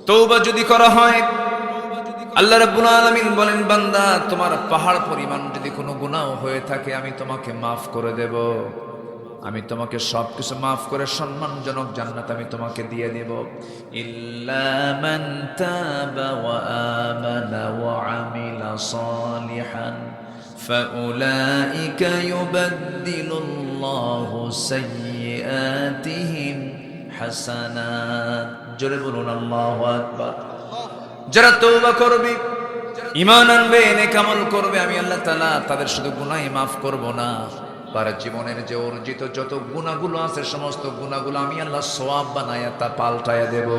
তওবা যদি করা হয়, আল্লাহ রাব্বুল আলামিন বলেন, বান্দা তোমার পাহাড় পরিমাণ যদি কোনো গুনাহ হয়ে থাকে আমি তোমাকে মাফ করে দেব। আমি তোমাকে সবকিছু মাফ করে সম্মানজনক জান্নাত আমি তোমাকে দিয়ে দেব। ইল্লা মান তাবা ওয়া আমানা ওয়া আমিলা সালিহান ফাউলাইকা ইউবাদদিলুল্লাহু সাইয়্যাতিহিম হাসানাত। জোরে বলুন আল্লাহু আকবার। যারা তওবা করবে, ঈমান আনবে, নেক আমল করবে, আমি আল্লাহ তাআলা তাদের শুধু গুনাহ মাফ করব না, তার জীবনের যে অর্জিত যত গুনাহগুলো আছে সমস্ত গুনাহগুলো আমি আল্লাহ সওয়াব বানায়া তা পাল্টায়া দেব।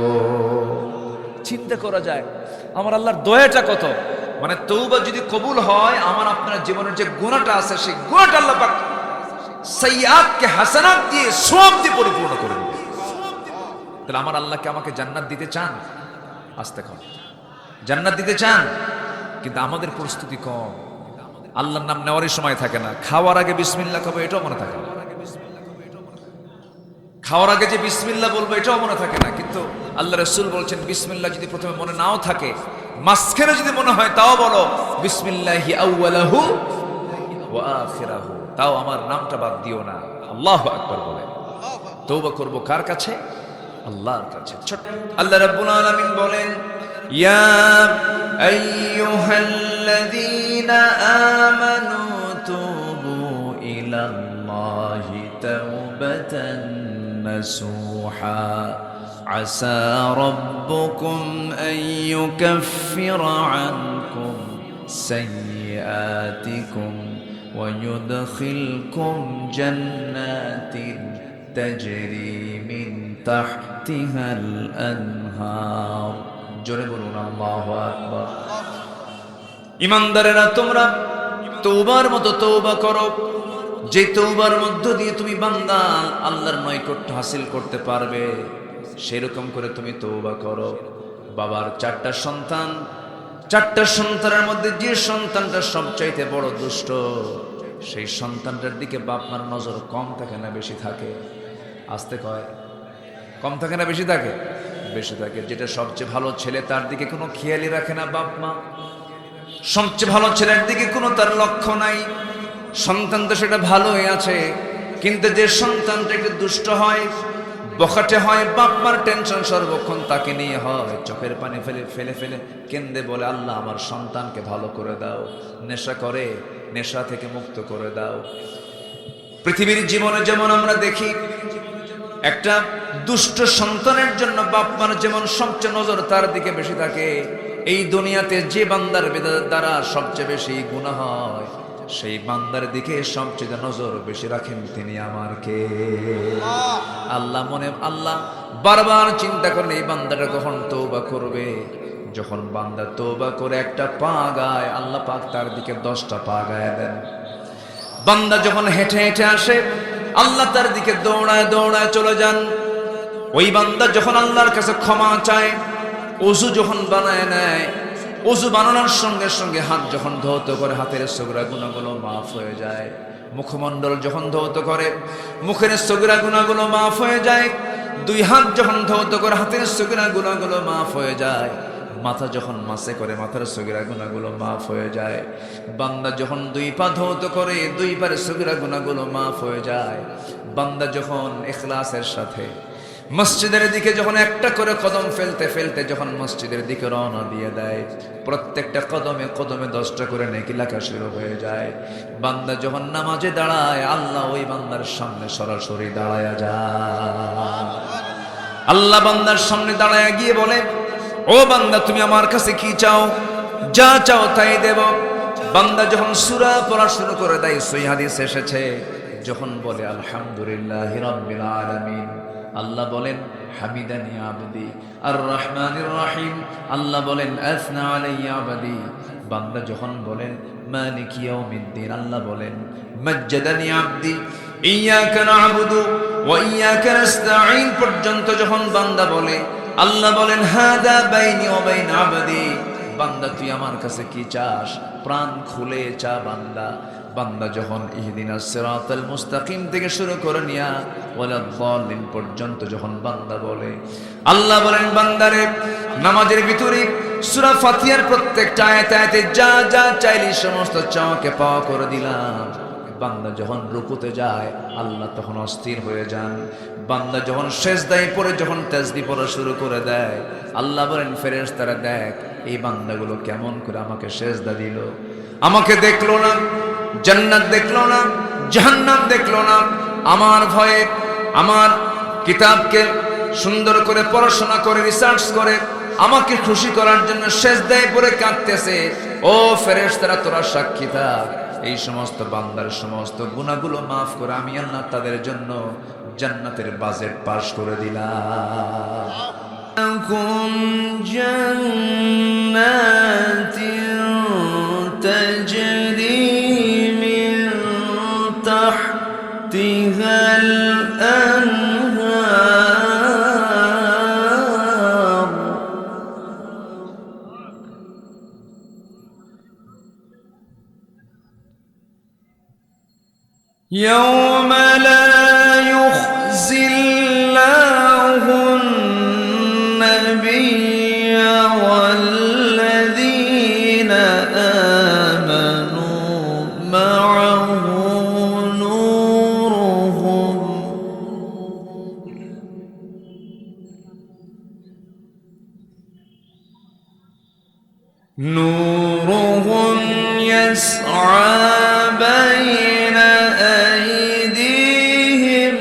চিন্তা করা যায় আমার আল্লাহর দয়াটা কত। মানে তওবা যদি কবুল হয়, আমার আপনার জীবনের যে গুনাহটা আছে সেই গুনাহটা আল্লাহ পাক সাইয়্যাতকে হাসানাত দিয়ে সওয়াব দিয়ে পরিপূর্ণ করে দিবে। তাহলে আমার আল্লাহকে আমাকে জান্নাত দিতে চান? আস্তে কর, জান্নাত দিতে চান, কিন্তু আমাদের প্রস্তুতি কম। আল্লাহর নাম নেওয়ারই সময় থাকে না। খাওয়ার আগে বিসমিল্লাহ খাবো এটাও মনে থাকে না। খাওয়ার আগে যে বিসমিল্লাহ বলবো এটাও মনে থাকে না। কিন্তু আল্লাহ রাসূল বলছেন, বিসমিল্লাহ যদি প্রথমে মনে নাও থাকে, মাঝখানে যদি মনে হয় তাও বলো বিসমিল্লাহি আউয়ালাহু ওয়া আখিরাহু, তাও আমার নামটা বাদ দিও না। আল্লাহু আকবার বলে তওবা করব কার কাছে? আল্লাহর কাছে। আল্লাহ রাব্বুল আলামিন বলেন, ইয়া আইয়ুহাল্লাযীনা আমানু তুবু ইলাল্লাহি তাওবাতান নাসুহা আসা রাব্বুকুম আন ইউকাফফিরা আনকুম সাইয়্যাতিকুম ওয়া ইউদখিলকুম জান্নাতিন তাজরি মিন তাহতিহাল আনহার। জোরে বলুন আল্লাহু আকবার। ঈমানদারেরা, তোমরা তওবার মতো তওবা করো, যে তওবার মধ্য দিয়ে তুমি বান্দা আল্লাহর নৈকট্য হাসিল করতে পারবে, সেরকম করে তুমি তওবা করো। বাবার চারটা সন্তান, চারটা সন্তানের মধ্যে যে সন্তানটা সবচাইতে বড় দুষ্ট, সেই সন্তানটার দিকে বাপ মার নজর কম থাকে না বেশি থাকে? আসতে কয়, কম থাকে না বেশি থাকে? বেশি থাকে। যেটা সবচেয়ে ভালো ছেলে তার দিকে কোনো খেয়ালই রাখে না বাপ মা। সবচেয়ে ভালো ছেলের দিকে কোনো তার লক্ষ্য নাই। সন্তান তো সেটা ভালোই আছে, কিন্তু যে সন্তানটা একটু দুষ্ট হয়, বখাটে হয়, বাপ মার টেনশন সর্বক্ষণ তাকে নিয়ে হয়। চোখের পানি ফেলে ফেলে ফেলে কেন্দে বলে, আল্লাহ আমার সন্তানকে ভালো করে দাও। নেশা করে, নেশা থেকে মুক্ত করে দাও। পৃথিবীর জীবনে যেমন আমরা দেখি, একটা দুষ্ট সন্তানের জন্য বাপ মার যেমন সবচেয়ে নজর তার দিকে বেশি থাকে, এই দুনিয়াতে যে বান্দার দ্বারা সবচেয়ে বেশি গুনাহ হয়, সেই বান্দার দিকে সবচেয়ে নজর বেশি রাখেন তিনি আমার কে? আল্লাহ। আল্লাহ বারবার চিন্তা করেন এই বান্দাটা কখন তওবা করবে। যখন বান্দা তওবা করে একটা পা গায়, আল্লাহ পাক তার দিকে 10টা পা গায় দেন। বান্দা যখন হেঁটে হেঁটে আসে, আল্লাহ তার দিকে দৌড়ায় দৌড়ায় চলে যান। ওই বান্দা যখন আল্লাহর কাছে ক্ষমা চায়, ওযু যখন বানায় নেয়, ওযু বানানোর সঙ্গে সঙ্গে হাত যখন ধৌত করে, হাতের সগরা গুনাহগুলো মাফ হয়ে যায়। মুখমণ্ডল যখন ধৌত করে, মুখের সগরা গুনাহগুলো মাফ হয়ে যায়। দুই হাত যখন ধৌত করে, হাতের সগরা গুনাহগুলো মাফ হয়ে যায়। মাথা যখন মাসে করে, মাথার সগীরা গুনাহগুলো মাফ হয়ে যায়। বান্দা যখন দুই পা ধৌত করে, দুই পার সগীরা গুনাহগুলো মাফ হয়ে যায়। বান্দা যখন ইখলাসের সাথে মসজিদের দিকে যখন একটা করে কদম ফেলতে ফেলতে যখন মসজিদের দিকে রওনা দিয়ে দেয়, প্রত্যেকটা কদমে কদমে 10টা করে নেকি লেখা শুরু হয়ে যায়। বান্দা যখন নামাজে দাঁড়ায়, আল্লাহ ওই বান্দার সামনে সরাসরি দাঁড়ায়া যায়। আল্লাহ বান্দার সামনে দাঁড়ায়া গিয়ে বলে, ও বান্দা তুমি আমার কাছে কি চাও? যা চাও তাই দেব। বান্দা যখন সূরা পড়া শুরু করে দেয়, সহিহ হাদিস এসেছে, যখন বলে আলহামদুলিল্লাহি রাব্বিল আলামিন, আল্লাহ বলেন হামিদানি আবদি আর রহমানির রহিম, আল্লাহ বলেন আসনা আলাইয়া আবদি। বান্দা যখন বলেন মালিক ইয়াউমিদ্দিন, আল্লাহ বলেন মাজ্জাদানি আবদি ইয়াকা না'বুদু ওয়া ইয়াকা নাস্তাঈন পর্যন্ত যখন বান্দা বলে, আল্লাহ বলেন হাদা বাইনি ওয়া বাইনা আবদি। বান্দা তুই আমার কাছে কি চাস? প্রাণ খুলে চা বান্দা। বান্দা যখন ইহদিনাস সিরাতাল মুস্তাকিম থেকে শুরু করে নিয়া ওয়ালাদ দাল্লিন পর্যন্ত যখন বান্দা বলে, আল্লাহ বলেন বান্দারে নামাজের ভিতরে সূরা ফাতিহার প্রত্যেকটা আয়াতে যা যা চাইলি সমস্ত চাওয়াকে পাওয়া করে দিলাম। বান্দা যখন রুকুতে যায় আল্লাহ তখন অস্থির হয়ে যান। বান্দা যখন সেজদায় পড়ে যখন তাসবিহ পড়া শুরু করে দেয় আল্লাহ বলেন ফেরেশতারা দেখ এই বান্দাগুলো কেমন করে আমাকে সেজদা দিল, আমাকে দেখলো না, জান্নাত দেখলো না, জাহান্নাম দেখলো না, আমার ভয়ে আমার কিতাবকে সুন্দর করে পড়াশোনা করে রিসার্চ করে আমাকে খুশি করার জন্য সেজদায় পড়ে কাঁদতেছে। ও ফেরেশতারা তোরা সাক্ষী থাক, এই সমস্ত বান্দার সমস্ত গুনাহগুলো মাফ করে আমি আল্লাহ তাদের জন্য জান্নাতের বাজেট পাস করে দিলাম। কুম জান্নাতিন তাজরি মিন তাহতিহাল আনহার يوم لا يخزي الله النبي والذين آمنوا معه نورهم يسعى بين أيديهم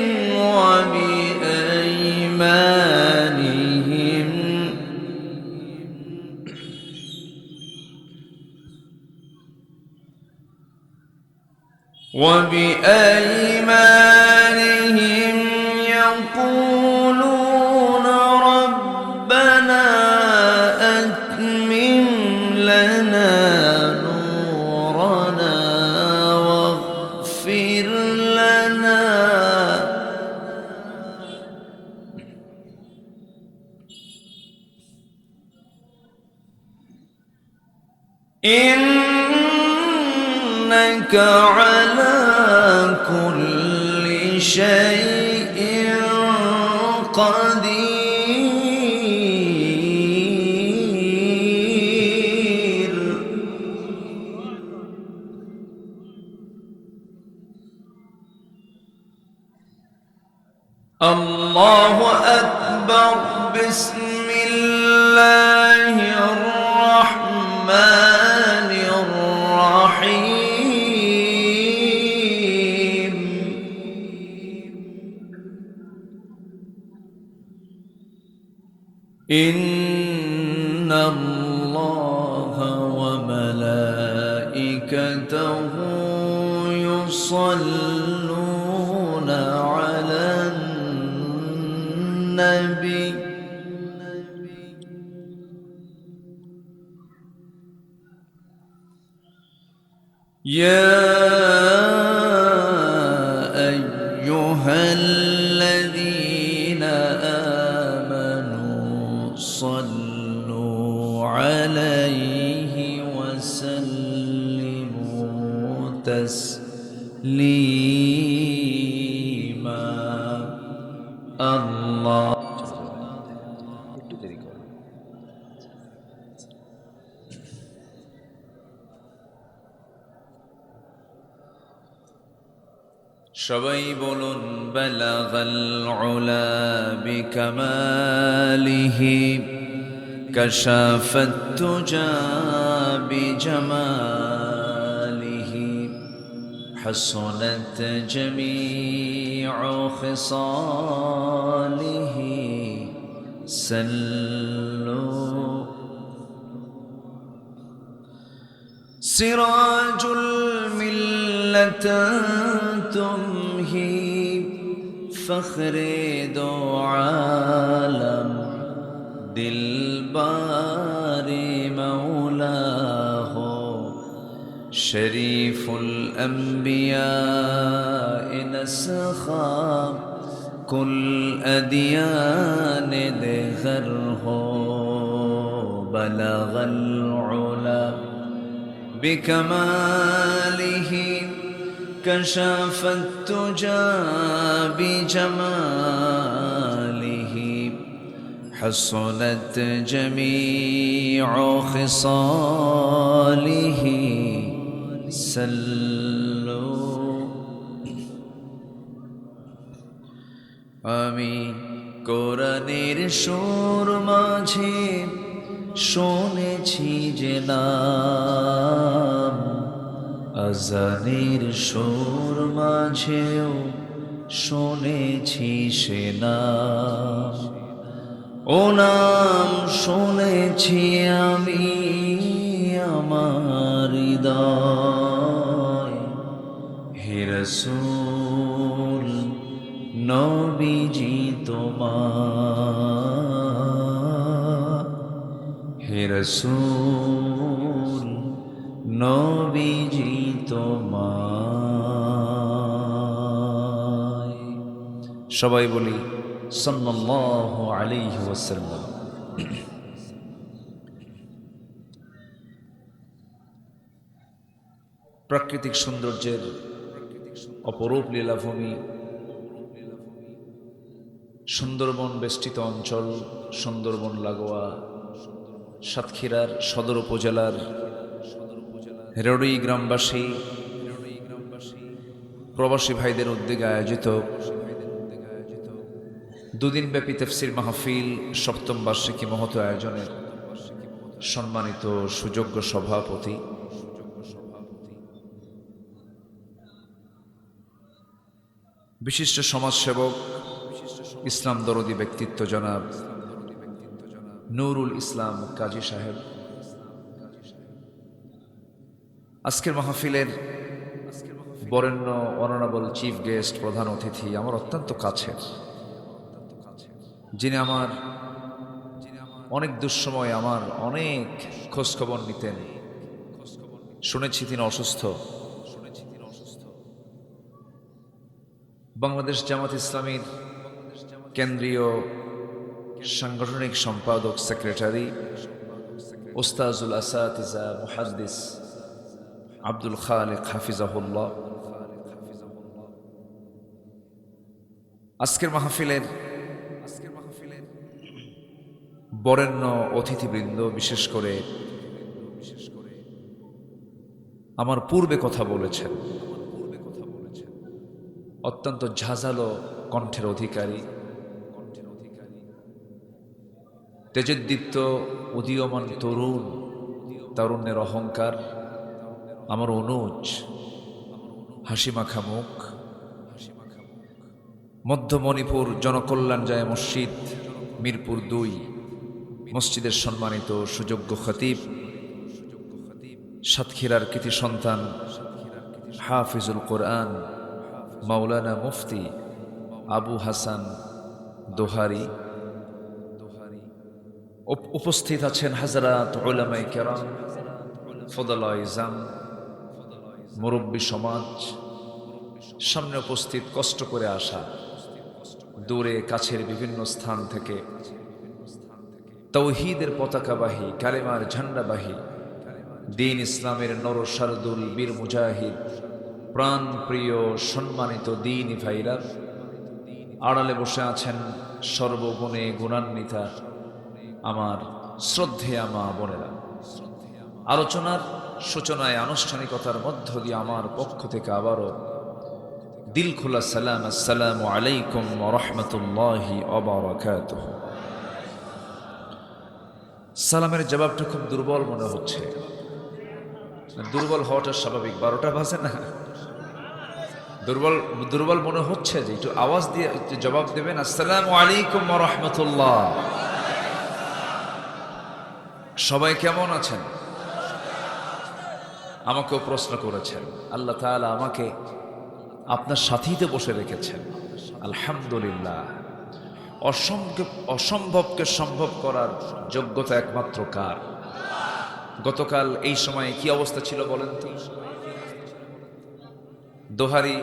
وبأيمانهم يقولون ربنا أتمم لنا نورنا واغفر لنا إنك على كل شيء قدير الله أكبر بسم الله الرحمن الرحيم إن الله وملائكته يصلون على النبي يا أيها الذين آمنوا صلوا عليه وسلموا تسليما الله সবাই বলুন বালাগাল উলা বিকামালিহি কাশাফাত তুজা বিজামালিহি হাসানাত জামিউ খিসালিহি সাল্লু সিরাজুল মিল্লাত تمهي فخر دو عالم دلبار مولاه شريف الأنبياء نسخا كل أديان دهره بلغ العلا بكماله كشف التجى بجماله حصلت جميع خصاله سلوا আমি কোরআনের সুর মাঝে শুনেছি যে নাম, আজানের সুর মাঝেও শুনেছি সে নাম। ও নাম শুনেছি আমি আমার হৃদয়, হে রাসূল নবীজি তোমার, হে রাসূল নবীজি তোমার। সবাই বলি সাল্লাল্লাহু আলাইহি ওয়াসাল্লাম। প্রাকৃতিক সৌন্দর্যের অপরূপ লীলাভূমি সুন্দরবন বেষ্টিত অঞ্চল, সুন্দরবন লাগোয়া সাতক্ষীরার সদর উপজেলার হেরোডি গ্রামবাসী প্রবাসী ভাইদের উদ্যোগে আয়োজিত দুদিনব্যাপী তাফসীর মাহফিল সপ্তম বার্ষিকী মহৎ আয়োজনের সম্মানিত সুযোগ্য সভাপতি, বিশিষ্ট সমাজসেবক, ইসলাম দরদী ব্যক্তিত্ব জনাব নুরুল ইসলাম কাজী সাহেব, আজকের মাহফিলের বরেণ্য অনারেবল চিফ গেস্ট, প্রধান অতিথি, আমার অত্যন্ত কাছের, যিনি আমার অনেক দুঃসময় আমার অনেক খোঁজখবর নিতেন। শুনেছি তিনি অসুস্থ। বাংলাদেশ জামাত ইসলামীর কেন্দ্রীয় সাংগঠনিক সম্পাদক, সেক্রেটারি, উস্তাজুল আসাতিজা মুহাদ্দিস আব্দুল খালেক হাফিজাহুল্লাহ, আজকের মাহফিলের বরেণ্য অতিথিবৃন্দ, বিশেষ করে আমার পূর্বে কথা বলেছেন অত্যন্ত ঝাঁঝালো কণ্ঠের অধিকারী, তেজোদ্দীপ্ত উদীয়মান তরুণ, তারুণ্যের অহংকার, আমার অনুজ, হাসিমাখা মুখ, মধ্য মণিপুর জনকল্যাণ যায় মসজিদ মিরপুর ২ মসজিদের সম্মানিত সুযোগ্য খতিব, সাতক্ষীরার কৃতি সন্তান হাফিজুল কোরআন মাওলানা মুফতি আবু হাসান দোহারি, উপস্থিত আছেন হাজরাত উলামায়ে কেরাম, ফদলায়ে ইজাম, মুরব্বী সমাজ, সামনে উপস্থিত কষ্ট করে আসা দূরে কাছের বিভিন্ন স্থান থেকে তাওহীদের পতাকাবাহী, কালেমার ঝান্ডাবাহী, দ্বীন ইসলামের নরসারদুল বীর মুজাহিদ, প্রাণ প্রিয় সম্মানিত দ্বীনি ভাইরা, আড়ালে বসে আছেন সর্বগুণে গুণান্বিতা আমার শ্রদ্ধেয়া মা বোনেরা। আলোচনার সূচনায় আনুষ্ঠানিকতার মধ্য দিয়ে আমার পক্ষ থেকে আবারও দিল খোলা সালাম, আসসালামু আলাইকুম ওয়া রাহমাতুল্লাহি ওয়া বারাকাতুহু। সালামের জবাবটা খুব দুর্বল মনে হচ্ছে। দুর্বল হওয়াটা স্বাভাবিক, 12টা বাজে না, দুর্বল মনে হচ্ছে যে একটু আওয়াজ দিয়ে জবাব দেবেন, আসসালামু আলাইকুম ওয়া রাহমাতুল্লাহ। সবাই কেমন আছেন? আমাকেও প্রশ্ন করেছেন, আল্লাহ তাআলা আমাকে আপনার সাথীতে বসে রেখেছেন, আলহামদুলিল্লাহ। অসম্ভবকে সম্ভব করার যোগ্যতা একমাত্র কার? গতকাল এই সময়ে কি অবস্থা ছিল বলেন তো? দোহারি,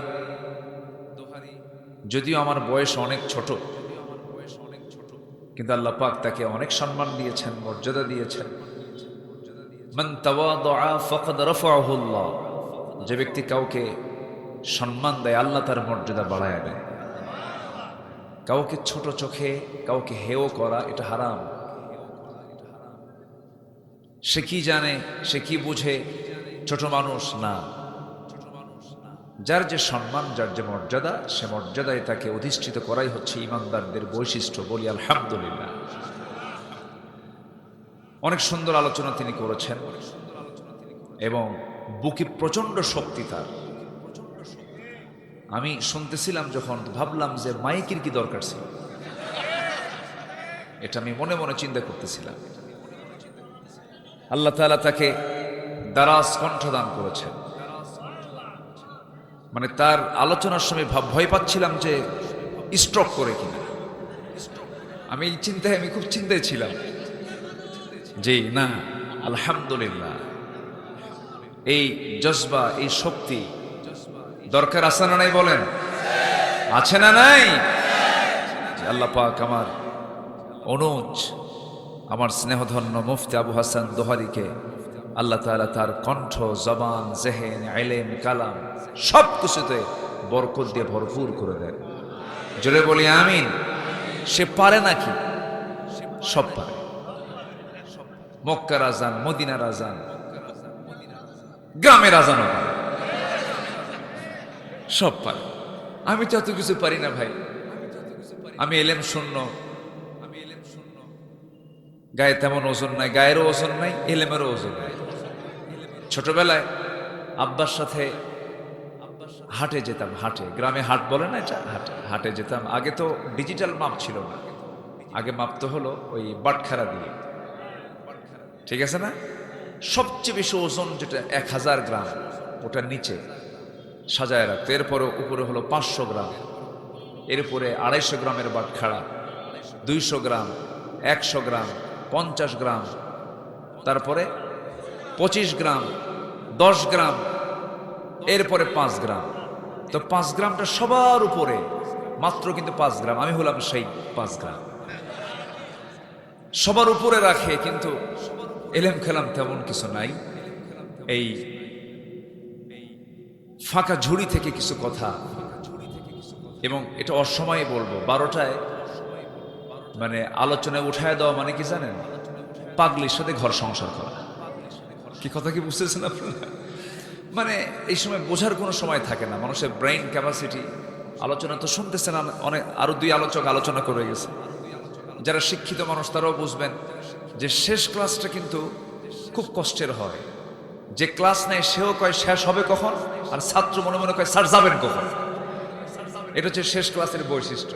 যদিও আমার বয়স অনেক ছোট, কিন্তু আল্লাহ পাক তাকে অনেক সম্মান দিয়েছেন, মর্যাদা দিয়েছেন। মান তাওয়াদা ফাকাদ রাফাআহু আল্লাহ, যে ব্যক্তি কাউকে সম্মান দেয় আল্লাহ তার মর্যাদা বাড়ায় দেয়। কাউকে ছোট চোখে কাউকে হেয় করা এটা হারাম। সে কি জানে, সে কি বুঝে, ছোট মানুষ না। যার যে সম্মান, যার যে মর্যাদা, সে মর্যাদায় তাকে অধিষ্ঠিত করাই হচ্ছে ইমানদারদের বৈশিষ্ট্য। বলি আলহামদুলিল্লাহ। অনেক সুন্দর আলোচনা তিনি করেছেন এবং বুকে প্রচন্ড শক্তি তার। আমি শুনতেছিলাম যখন, ভাবলাম যে মাইকের কি দরকার ছিল, এটা আমি মনে মনে চিন্তা করতেছিলাম। আল্লাহ তাআলা তাকে দারাজ কণ্ঠ দান করেছেন। মানে তার আলোচনার সময় ভয় পাচ্ছিলাম যে স্ট্রোক করে কিনা। আমি খুব চিন্তায় ছিলাম। জি না, আলহামদুলিল্লাহ। এই জজবা, এই শক্তি দরকার আছে না নাই বলেন? আছে না নাই? আল্লাহ পাক আমার অনুজ, আমার স্নেহধন্য মুফতি আবু হাসান দোহারিকে আল্লাহ তাআলা তার কণ্ঠ, জবান, জেহেন, ইলম, কালাম সব কিছুতে বরকত দিয়ে ভরপুর করে দেন। জোরে বলি আমিন। সে পারে নাকি? সব পারে। মক্কার আজান, মদিনার আজান, গ্রামের আজানও পারে, সব পারে। আমি তো এত কিছু পারি না ভাই। আমি এলেম শূন্য, গায়ে তেমন ওজন নাই, গায়েরও ওজন নাই, এলেমেরও ওজন নাই। ছোটবেলায় আব্বার সাথে হাটে যেতাম। হাটে, গ্রামে হাট বলে না এটা, হাটে যেতাম। আগে তো ডিজিটাল মাপ ছিল না, আগে মাপতে হলো ওই বাটখারা দিয়ে, ঠিক আছে না? সবচেয়ে বেশি ওজন যেটা 1000 গ্রাম, ওটার নিচে সাজায় রাখতো। এরপরে উপরে হলো 500 গ্রাম, এরপরে 250 গ্রামের বাটখারা, 200 গ্রাম, 100 গ্রাম, 50 গ্রাম, তারপরে 25 গ্রাম, 10 গ্রাম, এরপরে 5 গ্রাম। তো 5 গ্রামটা সবার উপরে, মাত্র কিন্তু 5 গ্রাম। আমি হলাম সেই 5 গ্রাম। সবার উপরে রাখে, কিন্তু এলেম খেলাম তেমন কিছু নাই। এই ফাঁকা ঝুড়ি থেকে কিছু কথা, এবং এটা অসময়ে বলবো, 12টায় মানে আলোচনায় উঠায় দেওয়া মানে কি জানেন? পাগলির সাথে ঘর সংসার করা। কি কথা কি বুঝতেছেন আপনারা? মানে এই সময় বোঝার কোনো সময় থাকে না, মানুষের ব্রেইন ক্যাপাসিটি। আলোচনা তো শুনতেছেন, অনেক আরো 2 আলোচক আলোচনা করে গেছে। যারা শিক্ষিত মানুষ তারাও বুঝবেন যে শেষ ক্লাসটা কিন্তু খুব কষ্টের হয়। যে ক্লাস নেয় সেও কয় শেষ হবে কখন, আর ছাত্র মনে মনে কয় স্যার যাবেন কখন। এটা হচ্ছে শেষ ক্লাসের বৈশিষ্ট্য।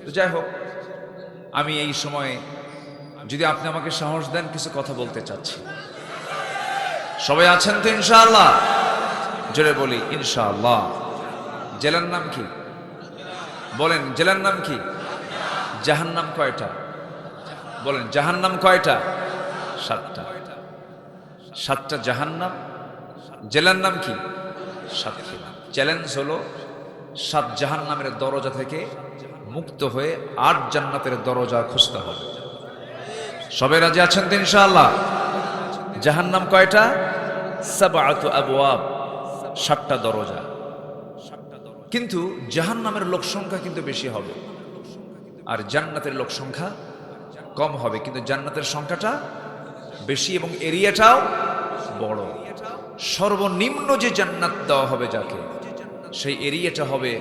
তো যাই হোক, আমি এই সময়ে যদি আপনি আমাকে সাহস দেন, কিছু কথা বলতে চাচ্ছি। সবাই আছেন তো ইনশাআল্লাহ? জোরে বলি ইনশাআল্লাহ। জেলার নাম কি বলেন? জেলার নাম কি? জাহান্নাম কয়টা বলেন? জাহান্নাম কয়টা? 7টা। 7টা জাহান্নাম। জেলার নাম কি? সাতক্ষীরা। চ্যালেঞ্জ হলো 7 জাহান্নামের দরজা থেকে মুক্ত হয়ে 8 জান্নাতের দরজা খুঁজতে হবে। সবাই রাজি আছেন তো ইনশাআল্লাহ? জাহান্নাম কয়টা? 7 আবওয়াব, 7টা দরজা। কিন্তু জাহান্নামের লোক সংখ্যা কিন্তু বেশি হবে, আর জান্নাতের লোক সংখ্যা কম হবে। কিন্তু জান্নাতের সংখ্যাটা বেশি এবং এরিয়াটাও বড়। সর্বনিম্ন যে জান্নাত দেওয়া হবে যাকে, সেই এরিয়াটা হবে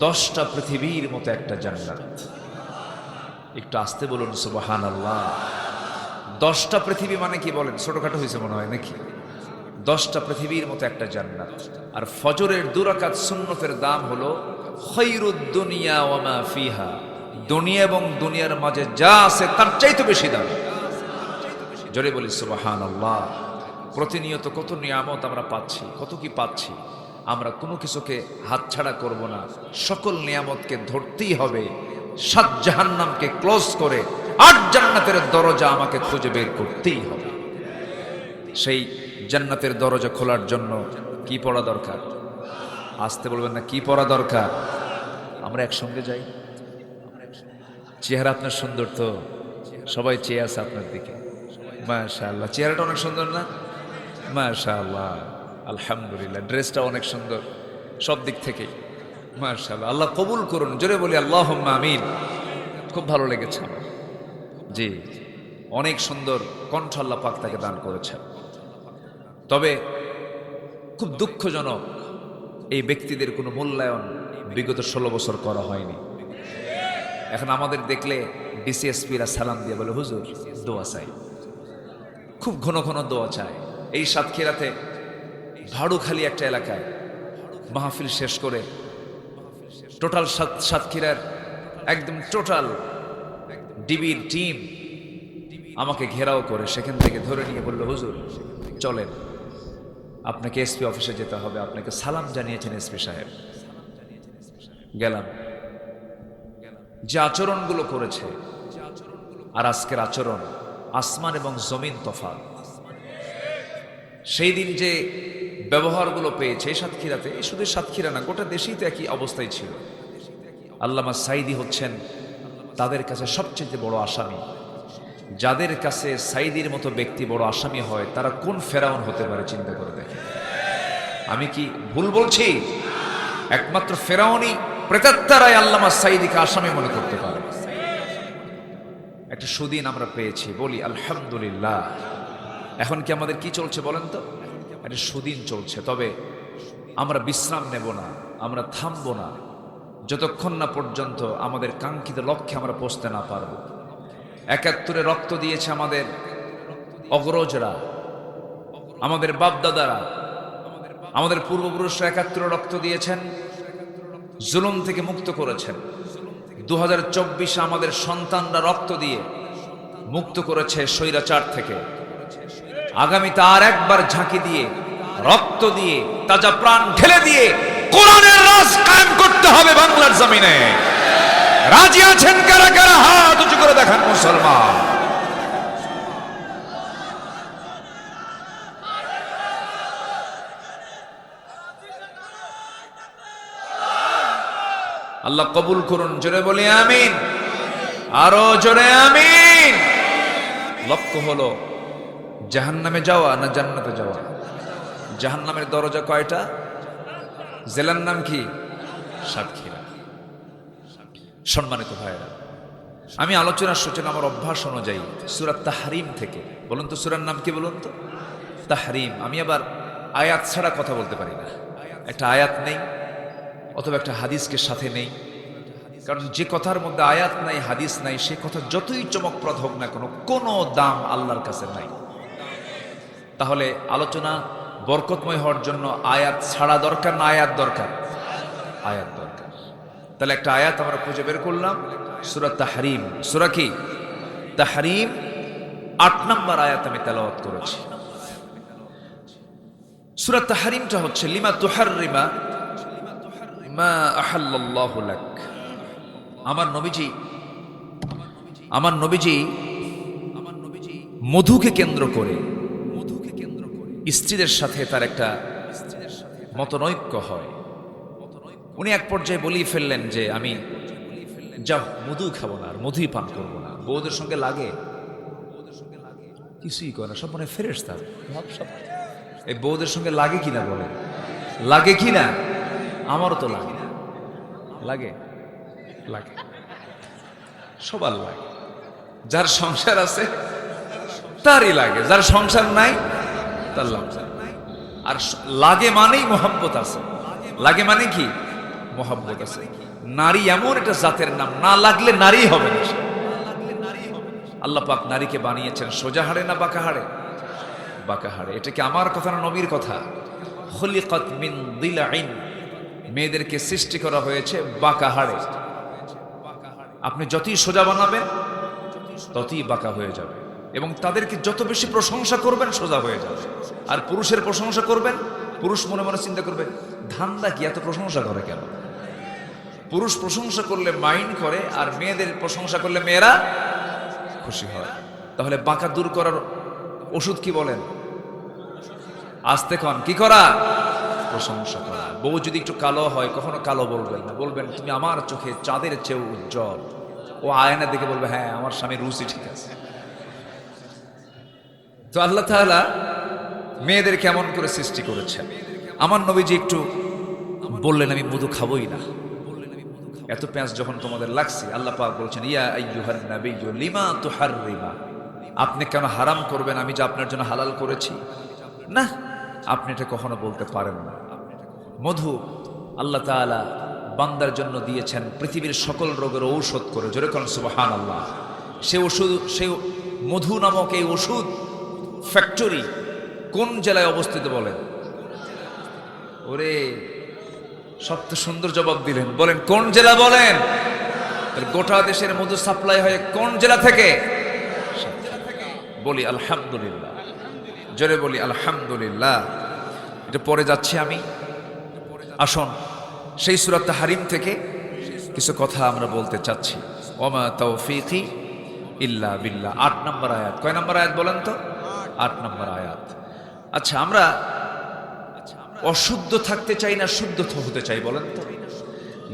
10টা পৃথিবীর মতো একটা জান্নাত। একটু আস্তে বলুন সুবহানাল্লাহ। 10টা পৃথিবী মানে কি বলেন? ছোটখাটো হয়েছে মনে হয় নাকি? 10টা পৃথিবীর মতো একটা জান্নাত। আর ফজরের 2 রাকাত সুন্নতের দাম হলো খায়রুদ দুনিয়া ওয়া মা ফিহা। দুনিয়া এবং দুনিয়ার মাঝে যা আছে তার চাইতে বেশি দাম। জোরে বলি সুবহানাল্লাহ। প্রতিনিয়ত কত নিয়ামত আমরা পাচ্ছি, কত কি পাচ্ছি। আমরা কোনো কিছুকে হাতছাড়া করব না, সকল নিয়ামতকে ধরতেই হবে। 7 জাহান্নামকে ক্লোজ করে 8 জান্নাতের দরজা আমাকে খুঁজে বের করতেই হবে। সেই জান্নাতের দরজা খোলার জন্য কি পড়া দরকার? আসতে বলবেন না, কি পড়া দরকার? আমরা একসঙ্গে যাই। চেহারা আপনার সুন্দর তো, সবাই চেয়ে আছে আপনার দিকে। মাশাআল্লাহ, চেহারাটা অনেক সুন্দর না? মাশাআল্লাহ, আলহামদুলিল্লাহ। ড্রেসটা অনেক সুন্দর, সব দিক থেকেই। মাশাআল্লাহ, আল্লাহ কবুল করুন, জোরে বলি আল্লাহুম্মা আমিন। খুব ভালো লেগেছে আমার। জি, অনেক সুন্দর কণ্ঠ আল্লাহ পাক তাকে দান করেছেন। তবে খুব দুঃখজনক, এই ব্যক্তিদের কোনো মূল্যায়ন বিগত 16 বছর করা হয়নি। এখন আমাদের দেখলে ডিসিএসপিরা সালাম দিয়ে বলে হুজুর দোয়া চাই, খুব ঘন ঘন দোয়া চায়। এই সাতক্ষীরাতে ভাড়ুখালী একটা এলাকায় মাহফিল শেষ করে টোটাল সাতক্ষীরার একদম টোটাল ডিবির টিম আমাকে ঘেরাও করে সেখান থেকে ধরে নিয়ে বলল হুজুর চলেন, আপনাকে এসপি অফিসে যেতে হবে, আপনাকে সালাম জানিয়েছেন এসপি সাহেব। গেলাম, যে আচরণগুলো করেছে আর আজকের আচরণ আসমান এবং জমিন তফাৎ। সেই দিন যে ব্যবহারগুলো পেয়েছে সাতক্ষীরাতে, শুধু সাতক্ষীরা না গোটা দেশেই তো একই অবস্থায় ছিল। আল্লামা সাইদি হচ্ছেন তাদের কাছে সবচেয়ে বড় আসামি। যাদের কাছে সাইদির মতো ব্যক্তি বড় আসামি হয়, তারা কোন ফেরাউন হতে পারে চিন্তা করে দেখেন। আমি কি ভুল বলছি? একমাত্র ফেরাউনই প্রেতাত্মারাই আল্লামা সাইদিকে আসামি মনে করতে পারে। একটা সুদিন আমরা পেয়েছি, বলি আলহামদুলিল্লাহ। এখন কি আমাদের কি চলছে বলেন তো? একটা সুদিন চলছে। তবে আমরা বিশ্রাম নেব না, আমরা থামবো না যতক্ষণ না পর্যন্ত আমাদের কাঙ্ক্ষিত লক্ষ্যে আমরা পৌঁছতে না পারব। ৭১ রক্ত দিয়েছে আমাদের অগ্রজরা, আমাদের বাপদাদারা, আমাদের পূর্বপুরুষরা ৭১ রক্ত দিয়েছেন, জুলুম থেকে মুক্ত করেছেন। 2024 আমাদের সন্তানরা রক্ত দিয়ে মুক্ত করেছে স্বৈরাচার থেকে। আগামীতে আর একবার ঝাঁকি দিয়ে, রক্ত দিয়ে, তাজা প্রাণ ঢেলে দিয়ে কোরআনের রাজ কায়েম করতে হবে বাংলার জমিনে। রাজি আছেন কারা কারা? হাত উঁচু করে দেখান মুসলমান। আল্লাহ কবুল করুন, জোরে বলি আমিন, আরো জোরে আমিন। লক্ষ্য হলো জাহান্নামে যাওয়া না জান্নাতে যাওয়া? জাহান্নামের দরজা কয়টা? জেলার নাম কি? সাতক্ষীরা। সম্মানিত ভাইরা, আমি আলোচনার সূচনা আমার অভ্যাস অনুযায়ী সূরা তাহরিম থেকে, বলুন তো সূরার নাম কি বলুন তো? তাহরিম। আমি আবার আয়াত ছাড়া কথা বলতে পারি না। একটা আয়াত নেই অথবা একটা হাদিসকে সাথে নেই, কারণ যে কথার মধ্যে আয়াত নাই, হাদিস নাই, সে কথা যতই চমকপ্রদ হোক না কোনো দাম আল্লাহর কাছে নাই। তাহলে আলোচনা বরকতময় হওয়ার জন্য আয়াত ছাড়া দরকার না আয়াত দরকার? আয়াত দরকার। তাহলে একটা আয়াত আমরা খুঁজে বের করলাম, সূরা তাহরিম। সূরা কি? তাহরিম ৮ নম্বর আয়াত আমি তেলাওয়াত করেছি। সূরা তাহরিমটা হচ্ছে লিমা তুহাররিমা মা আহাল্লাল্লাহু লাক। আমার নবীজি মধুকে কেন্দ্র করে স্ত্রীদের সাথে তার একটা মতনৈক্য হয়। উনি এক পর্যায়ে বলেই ফেললেন যে আমি যাও মধু খাবো না, আর মধুই পান করবো না। বউদের সঙ্গে লাগে কিছুই করে না, সব মনে ফেরেশতা। এই বউদের সঙ্গে লাগে কিনা বলে? লাগে কিনা? আমারও তো লাগে, লাগে লাগে, সবার লাগে। যার সংসার আছে তারই লাগে, যার সংসার নাই তার লাগে। আর লাগে মানেই মোহাব্বত আছে। লাগে মানে কি? মোহাব্বত আছে। নারী এমন একটা জাতের নাম, না লাগলে নারী হবে না। আল্লাহ পাক নারীকে বানিয়েছেন সোজা হাড়ে না বাঁকা হাড়ে? বাঁকা হাড়ে। এটা কি আমার কথা না নবীর কথা? খুলিকাত মিন দিলাইন, মেয়েদেরকে সৃষ্টি করা হয়েছে বাঁকা হাড়ে। আপনি যতই সোজা বানাবেন ততই বাঁকা হয়ে যাবে, এবং তাদেরকে যত বেশি প্রশংসা করবেন সোজা হয়ে যাবে। আর পুরুষের প্রশংসা করবেন, পুরুষ মনে মনে চিন্তা করবে ধান্দা কি, এত প্রশংসা করে কেন? পুরুষ প্রশংসা করলে মাইন্ড করে, আর মেয়েদের প্রশংসা করলে মেয়েরা খুশি হয়। তাহলে বাঁকা দূর করার ওষুধ কি বলেন? আস্তে কন, কি করা? প্রশংসা করা। বউ যদি একটু কালো হয় কখনো কালো বলবেন না, বলবেন তুমি আমার চোখে চাঁদের চেয়েও উজ্জ্বল। ও আয়না দেখে বলবে হ্যাঁ আমার স্বামীর রুচি ঠিক আছে। তো আল্লাহ তাআলা মেয়েদের কেমন করে সৃষ্টি করেছেন। আমার নবীজি একটু বললেন আমি মধু খাবোই না। এত পেঁয়াজ যখন তোমাদের লাগছে, আল্লাহ পাক বলছেন ইয়া আইয়ুহান নাবিয়্যু লিমা তুহাররিমা, আপনি কেন হারাম করবেন আমি যে আপনার জন্য হালাল করেছি? না, আপনি এটা কখনো বলতে পারেন না। মধু আল্লাহ তাআলা বান্দার জন্য দিয়েছেন পৃথিবীর সকল রোগের ঔষধ করে, জোরে কোন সুবহানাল্লাহ। সে মধু নামক এই ওষুধ ফ্যাক্টরি কোন জেলায় অবস্থিত বলেন? ওরে সব তো সুন্দর জবাব দিলেন, বলেন কোন জেলা বলেন? গোটা দেশের মধু সাপ্লাই হয় কোন জেলা থেকে? বলি আলহামদুলিল্লাহ, জোরে বলি আলহামদুলিল্লাহ। এটা পরে যাচ্ছি আমি। আসুন সেই সূরা তাহরিম থেকে কিছু কথা আমরা বলতে চাচ্ছি। ওমা তাওফীকি ইল্লা বিল্লাহ, ৮ নম্বর আয়াত। কয় নম্বর আয়াত বলেন তো? ৮ নম্বর আয়াত। আচ্ছা, আমরা অশুদ্ধ থাকতে চাই না শুদ্ধ হতে চাই বলেন তো?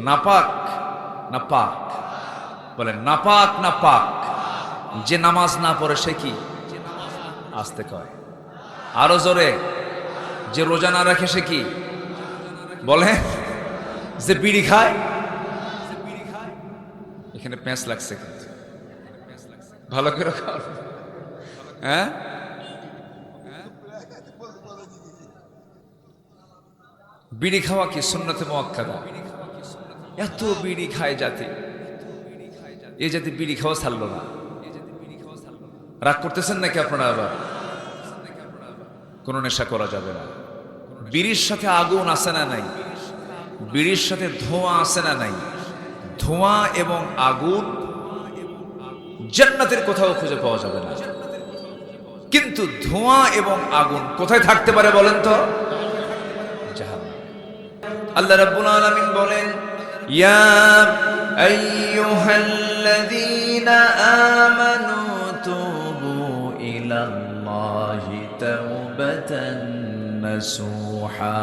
নাপাক না পাক? বলেন নাপাক না পাক? যে নামাজ না পড়ে সে কি? আসতে কয় আরো জোরে। যে রোজা না রাখে সে কি? বলে যে বিড়ি খায়। এখানে প্যাঁচ লাগছে কিন্তু, ভালো করে খাও। হ্যাঁ, বিড়ি খাওয়া কি সুন্নতে মুআক্কাদা? এত বিড়ি খায় জাতি, এই জাতি বিড়ি খাওয়া ছাড়লো না। রাগ করতেছেন নাকি আপনারা? আবার কোন নেশা করা যাবে না। বিড়ির সাথে আগুন আছে না নাই? বিড়ির সাথে ধোঁয়া আছে না নাই? ধোঁয়া এবং আগুন জান্নাতের কোথাও খুঁজে পাওয়া যাবে না। কিন্তু ধোঁয়া এবং আগুন কোথায় থাকতে পারে বলেন তো? জাহান্নামে। আল্লাহ রাব্বুল আলামিন বলেন ইয়া আইয়ুহাল্লাযীনা আমানু তুবু ইলাল্লাহি তাওবাতান নাসুহা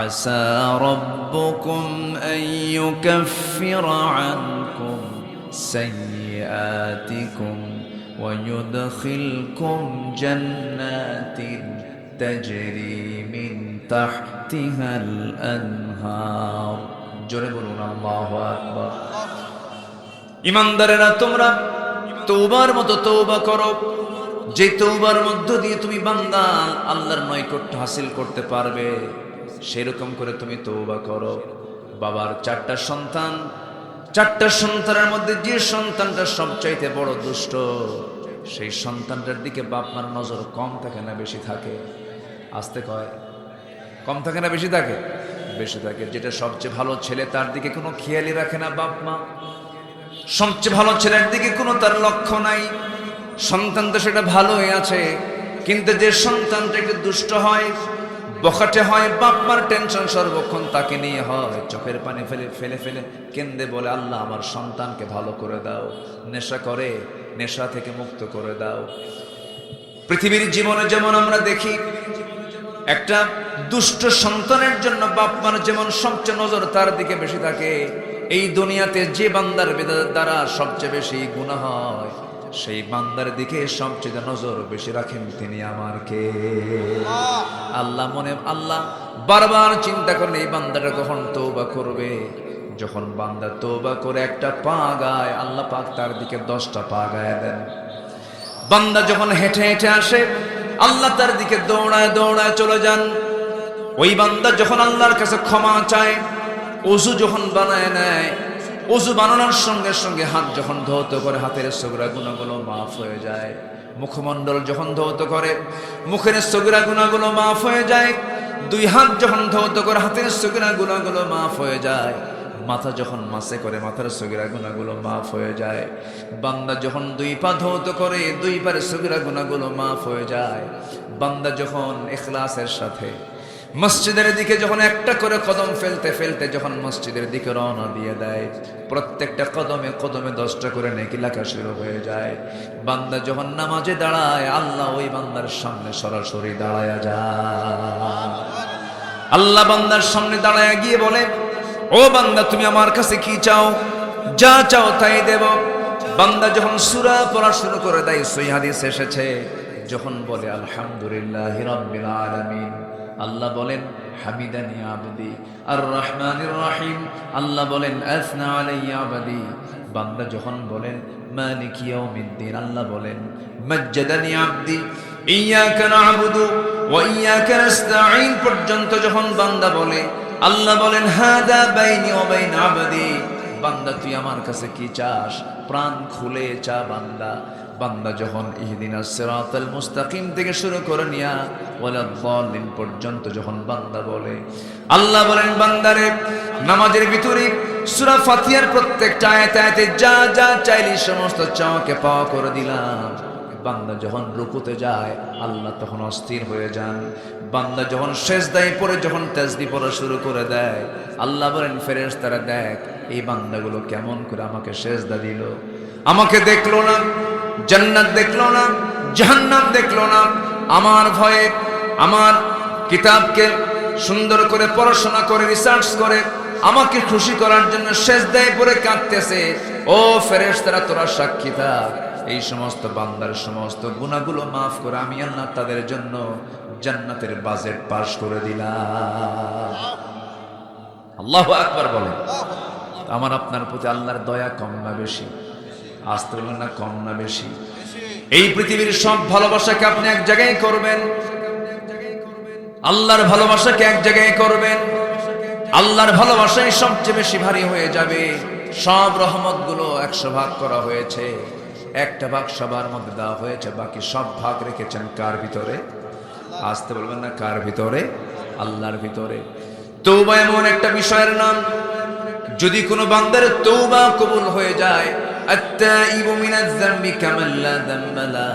আসা রাব্বুকুম আন ইউকাফিরা আনকুম সাইয়্যাতিকুম ওয়া ইউদখিলকুম জান্নাতিন তাজরি মিন তাহতিহাল আনহার। জোরে বলুন আল্লাহু আকবার। ঈমানদারেরা, তোমরা তওবার মতো তওবা করো, যে তওবার মধ্য দিয়ে তুমি বান্দা আল্লাহর নৈকট্য হাসিল করতে পারবে, সেরকম করে তুমি তওবা করো। বাবার 4টা সন্তান, 4টা সন্তানের মধ্যে যে সন্তানটা সবচাইতে বড় দুষ্ট, সেই সন্তানটার দিকে বাপ মার নজর কম থাকে না বেশি থাকে? আসতে কয় কম থাকে না বেশি থাকে? বেশি থাকে। যেটা সবচেয়ে ভালো ছেলে তার দিকে কোনো খেয়ালই রাখে না বাপ মা। সবচেয়ে ভালো ছেলের দিকে কোনো তার লক্ষ্য নাই। সন্তান তো সেটা ভালোই আছে, কিন্তু যে সন্তানটা একটু দুষ্ট হয়, বখাটে হয়, বাপ মার টেনশন সর্বক্ষণ তাকে নিয়ে হয়। চোখের পানি ফেলে ফেলে কেন্দে বলে আল্লাহ আমার সন্তানকে ভালো করে দাও, নেশা করে নেশা থেকে মুক্ত করে দাও। পৃথিবীর জীবনে যেমন আমরা দেখি একটা দুষ্ট সন্তানের জন্য বাপ মার যেমন সবচেয়ে নজর তার দিকে বেশি থাকে, এই দুনিয়াতে যে বান্দার দ্বারা সবচেয়ে বেশি গুনাহ হয় সেই বান্দার দিকে সবচেয়ে নজর বেশি রাখেন তিনি আমার কে? আল্লাহ। আল্লাহ বারবার চিন্তা করেন এই বান্দাটা কখন তওবা করবে। যখন বান্দা তওবা করে একটা পা গায়, আল্লাহ পাক তার দিকে 10টা পা গায় দেন। বান্দা যখন হেঁটে হেঁটে আসে, আল্লাহ তার দিকে দৌড়ায় দৌড়ায় চলে যান। ওই বান্দা যখন আল্লাহর কাছে ক্ষমা চায়, ওযু যখন বানায় নেয়, ওযু বানানোর সঙ্গে সঙ্গে হাত যখন ধৌত করে, হাতের সগরা গুনাহগুলো মাফ হয়ে যায়। মুখমণ্ডল যখন ধৌত করে, মুখের সগরা গুনাহগুলো মাফ হয়ে যায়। 2 হাত যখন ধৌত করে, হাতের সগরা গুনাহগুলো মাফ হয়ে যায়। মাথা যখন মাসে করে, মাথার সগীরা গুনাহগুলো মাফ হয়ে যায়। বান্দা যখন 2 পা ধৌত করে, 2 পার সগীরা গুনাহগুলো মাফ হয়ে যায়। বান্দা যখন ইখলাসের সাথে মসজিদের দিকে যখন একটা করে কদম ফেলতে ফেলতে যখন মসজিদের দিকে রওনা দিয়ে দেয়, প্রত্যেকটা কদমে কদমে 10টা করে নেকি লেখা শুরু হয়ে যায়। বান্দা যখন নামাজে দাঁড়ায়, আল্লাহ ওই বান্দার সামনে সরাসরি দাঁড়ায়া যায়। আল্লাহ বান্দার সামনে দাঁড়ায়া গিয়ে বলে, ও বান্দা তুমি আমার কাছে কি চাও? যা চাও তাই দেব। বান্দা যখন সূরা পড়া শুরু করে দেয়, সহিহ হাদিস এসেছে, যখন বলে আলহামদুলিল্লাহি রাব্বিল আলামিন, আল্লাহ বলেন হামিদানি আবদি। আর রহমানির রহিম আল্লাহ বলেন আসনা আলাইয়া আবদি। বান্দা যখন বলেন মালিক ইয়াউমিদ্দিন, আল্লাহ বলেন মাজ্জাদানি আবদি। ইয়াকা না'বুদু ওয়া ইয়াকা নাস্তাঈন পর্যন্ত যখন বান্দা বলে, আল্লাহ বলেন হাদা বাইনি ওয়া বাইন আবদি। বান্দা তুই আমার কাছে কি চাস, প্রাণ খুলে চা বান্দা। বান্দা যখন ইহদিনাস সিরাতাল মুস্তাকিম থেকে শুরু করে নিয়া ওয়ালাদ-দাল্লিন পর্যন্ত যখন বান্দা বলে, আল্লাহ বলেন বান্দারে নামাজের ভিতরে সূরা ফাতিহার প্রত্যেকটা আয়াতে যা যা চাইলি সমস্ত চাওয়াকে পাওয়া করে দিলাম। বান্দা যখন রুকুতে যায় আল্লাহ তখন অস্থির হয়ে যান। বান্দা যখন সেজদায় পড়ে যখন তাসবিহ পড়া শুরু করে দেয়, আল্লাহ বলেন ফেরেশতারা দেখ এই বান্দাগুলো কেমন করে আমাকে সেজদা দিল, আমাকে দেখলো না, জান্নাত দেখলো না, জাহান্নাম দেখলো না, আমার ভয়ে আমার কিতাবকে সুন্দর করে পড়াশোনা করে রিসার্চ করে আমাকে খুশি করার জন্য সেজদায় পড়ে কাঁদতেছে। ও ফেরেশতারা তোরা সাক্ষী থাক, এই সমস্ত বান্দার সমস্ত গুনাহগুলো মাফ করে আমি আল্লাহ তাদের জন্য জান্নাতের বাজেট পাস করে দিলাম। আল্লাহু আকবার বলেন। আমার আপনার প্রতি আল্লাহর দয়া কম না বেশি? আসতে বলবেন না কম না বেশি? এই পৃথিবীর সব ভালোবাসাকে আপনি এক জায়গায় করবেন, আল্লাহর ভালোবাসাকে এক জায়গায় করবেন, আল্লাহর ভালোবাসাই সবচেয়ে বেশি ভারী হয়ে যাবে। সব রহমতগুলো 100 ভাগ করা হয়েছে, একটা ভাগ সবার মধ্যে দেওয়া হয়েছে, বাকি সব ভাগ রেখেছেন কার ভিতরে? আসতে বলবেন না কার ভিতরে? আল্লাহর ভিতরে। তওবা এমন একটা বিষয়ের নাম, যদি কোনো বান্দার তওবা কবুল হয়ে যায়, আত-তাইবু মিনাজ যামবি কামান লা যামবা লা,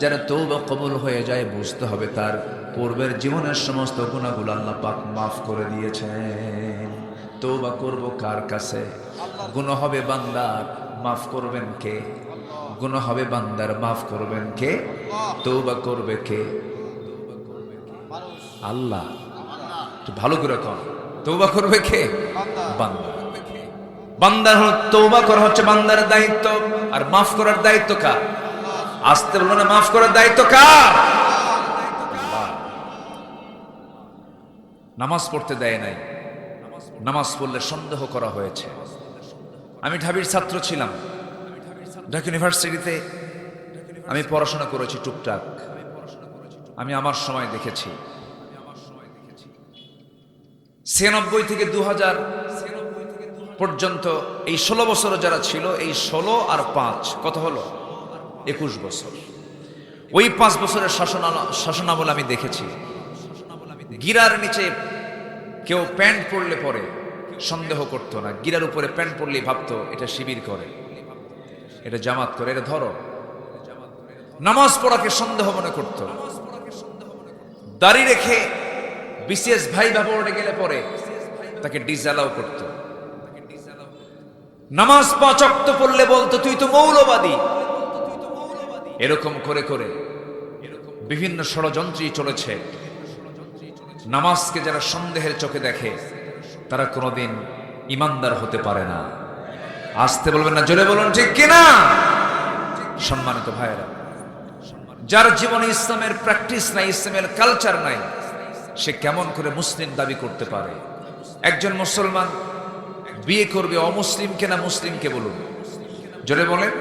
যার তওবা কবুল হয়ে যায় বুঝতে হবে তার পূর্বের জীবনের সমস্ত গুনাহগুলো আল্লাহ পাক মাফ করে দিয়েছেন। তওবা করব কার কাছে? গুনাহ হবে বান্দার, মাফ করবেন কে? গুনাহ হবে বান্দার, মাফ করবেন কে? তওবা করবে কে? আল্লাহ। তো ভালো করে কর, তওবা করবে কে? বান্দা। বান্দার তওবা করা হচ্ছে বান্দার দায়িত্ব, আর মাফ করার দায়িত্ব কার? আসতে বলো না, মাফ করার দায়িত্ব কার? নামাজ পড়তে দেয় নাই, নামাজ পড়লে সন্দেহ করা হয়েছে। আমি ঢাবির ছাত্র ছিলাম, ঢাকা ইউনিভার্সিটিতে আমি পড়াশোনা করেছি টুকটাক। আমি আমার সময় দেখেছি 96 থেকে 2000 পর্যন্ত এই 16 বছর যারা ছিল, এই 16 আর 5 কত হলো? 21 বছর। ওই 5 বছরের শাসনামল আমি দেখেছি, গিরার নিচে কেউ প্যান্ট পরলে পরে সন্দেহ করতো না, গিরার উপরে প্যান্ট পরলে ভাবতো এটা শিবির করে, এটা জামাত করে, এটা ধরো। নামাজ পড়াকে সন্দেহ মনে করত। দাড়ি রেখে বিসিএস ভাইভা বোর্ডে গেলে পরে তাকে ডিসঅ্যালাউ করত। নামাজ 5 ওয়াক্ত পড়লে বলতো তুই তো মৌলবাদী। এরকম করে করে বিভিন্ন ষড়যন্ত্রই চলেছে। নামাজকে যারা সন্দেহের চোখে দেখে তারা কোনোদিন ইমানদার হতে পারে না। আসতে বলবেন না, জোরে বলুন ঠিক কিনা? সম্মানিত ভাইয়েরা, যার জীবনে ইসলামের প্র্যাকটিস নাই, ইসলামের কালচার নাই, সে কেমন করে মুসলিম দাবি করতে পারে? একজন মুসলমান বিয়ে করবে অমুসলিমকে না মুসলিমকে? বলুন, জোরে বলেন,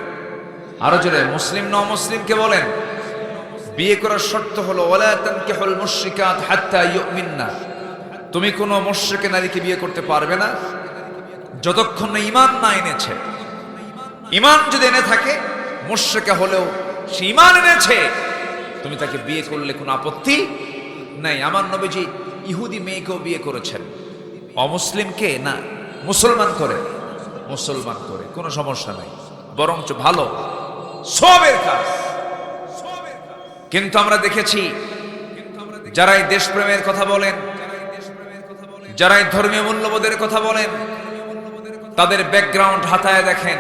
আরো জোরে। মুসলিম না অমুসলিমকে বলেন? বিয়ে করার শর্ত হলো ওয়ালা তানকিহুল মুশরিকাত হাত্তা ইউমিননা, তুমি কোনো মুশরিকা নারীকে বিয়ে করতে পারবে না যতক্ষণ না ঈমান না এনেছে। ঈমান যদি এনে থাকে, মুশরিকা হলেও সে ঈমান এনেছে, তুমি তাকে বিয়ে করলে কোনো আপত্তি নাই। আমার নবীজি ইহুদি মেয়েকেও বিয়ে করেছেন, অমুসলিমকে না, মুসলমান করে, মুসলমান করে, কোনো সমস্যা নাই, বরঞ্চ ভালো সবের কাজ। কিন্তু আমরা দেখেছি যারাই দেশপ্রেমের কথা বলেন, যারাই ধর্মীয় মূল্যবোধের কথা বলেন, তাদের ব্যাকগ্রাউন্ড হাতায় দেখেন।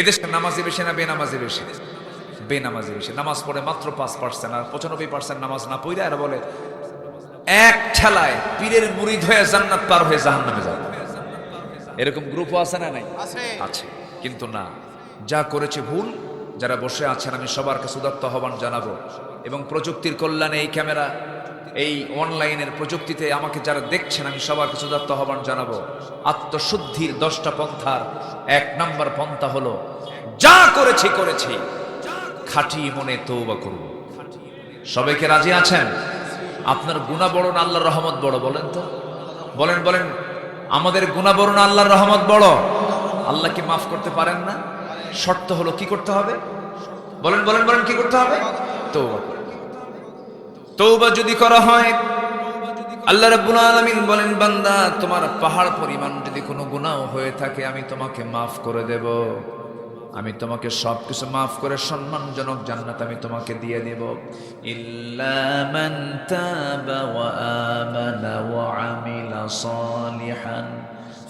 এদেশে নামাজি বেশি না বেনামাজি বেশি? বেনামাজি বেশি। নামাজ পড়ে মাত্র 5%, আর 95% নামাজ না পড়ে আর বলে এক ঠেলায় পীরের মুরিদ হয়ে জান্নাত পার হয়ে জাহান্নামে যাবে। এরকম গ্রুপও আছে না? নাই? আছে। কিন্তু না, যা করেছে ভুল। যারা বসে আছেন আমি সবার কাছে উদাত্ত আহ্বান জানাবো, এবং প্রযুক্তির কল্যাণে এই ক্যামেরা এই অনলাইনের প্রযুক্তিতে আমাকে যারা দেখছেন, আমি সবার কাছে উদাত্ত আহ্বান জানাবো, আত্মশুদ্ধির 10টা পন্থার 1 নম্বর পন্থা হলো, যা করেছি খাঁটি মনে তওবা করব। সবাইকে রাজি আছেন? আপনার গুনাহ বড় না আল্লাহর রহমত বড়? বলেন তো, বলেন। আমাদের গুনাহ বড় না আল্লাহর রহমত বড়? আল্লাহ কি মাফ করতে পারেন না? শর্ত হলো কি করতে হবে? বলেন কি করতে হবে? তওবা। তওবা যদি করা হয়, আল্লাহ রাব্বুল আলামিন বলেন, বান্দা তোমার পাহাড় পরিমাণ যদি কোনো গুনাহ হয়ে থাকে আমি তোমাকে মাফ করে দেব। আমি তোমাকে সবকিছু মাফ করে সম্মানজনক জান্নাত আমি তোমাকে দিয়ে দেব। ইল্লা মান তাবা ওয়া আমানা ওয়া আমিলা সালিহান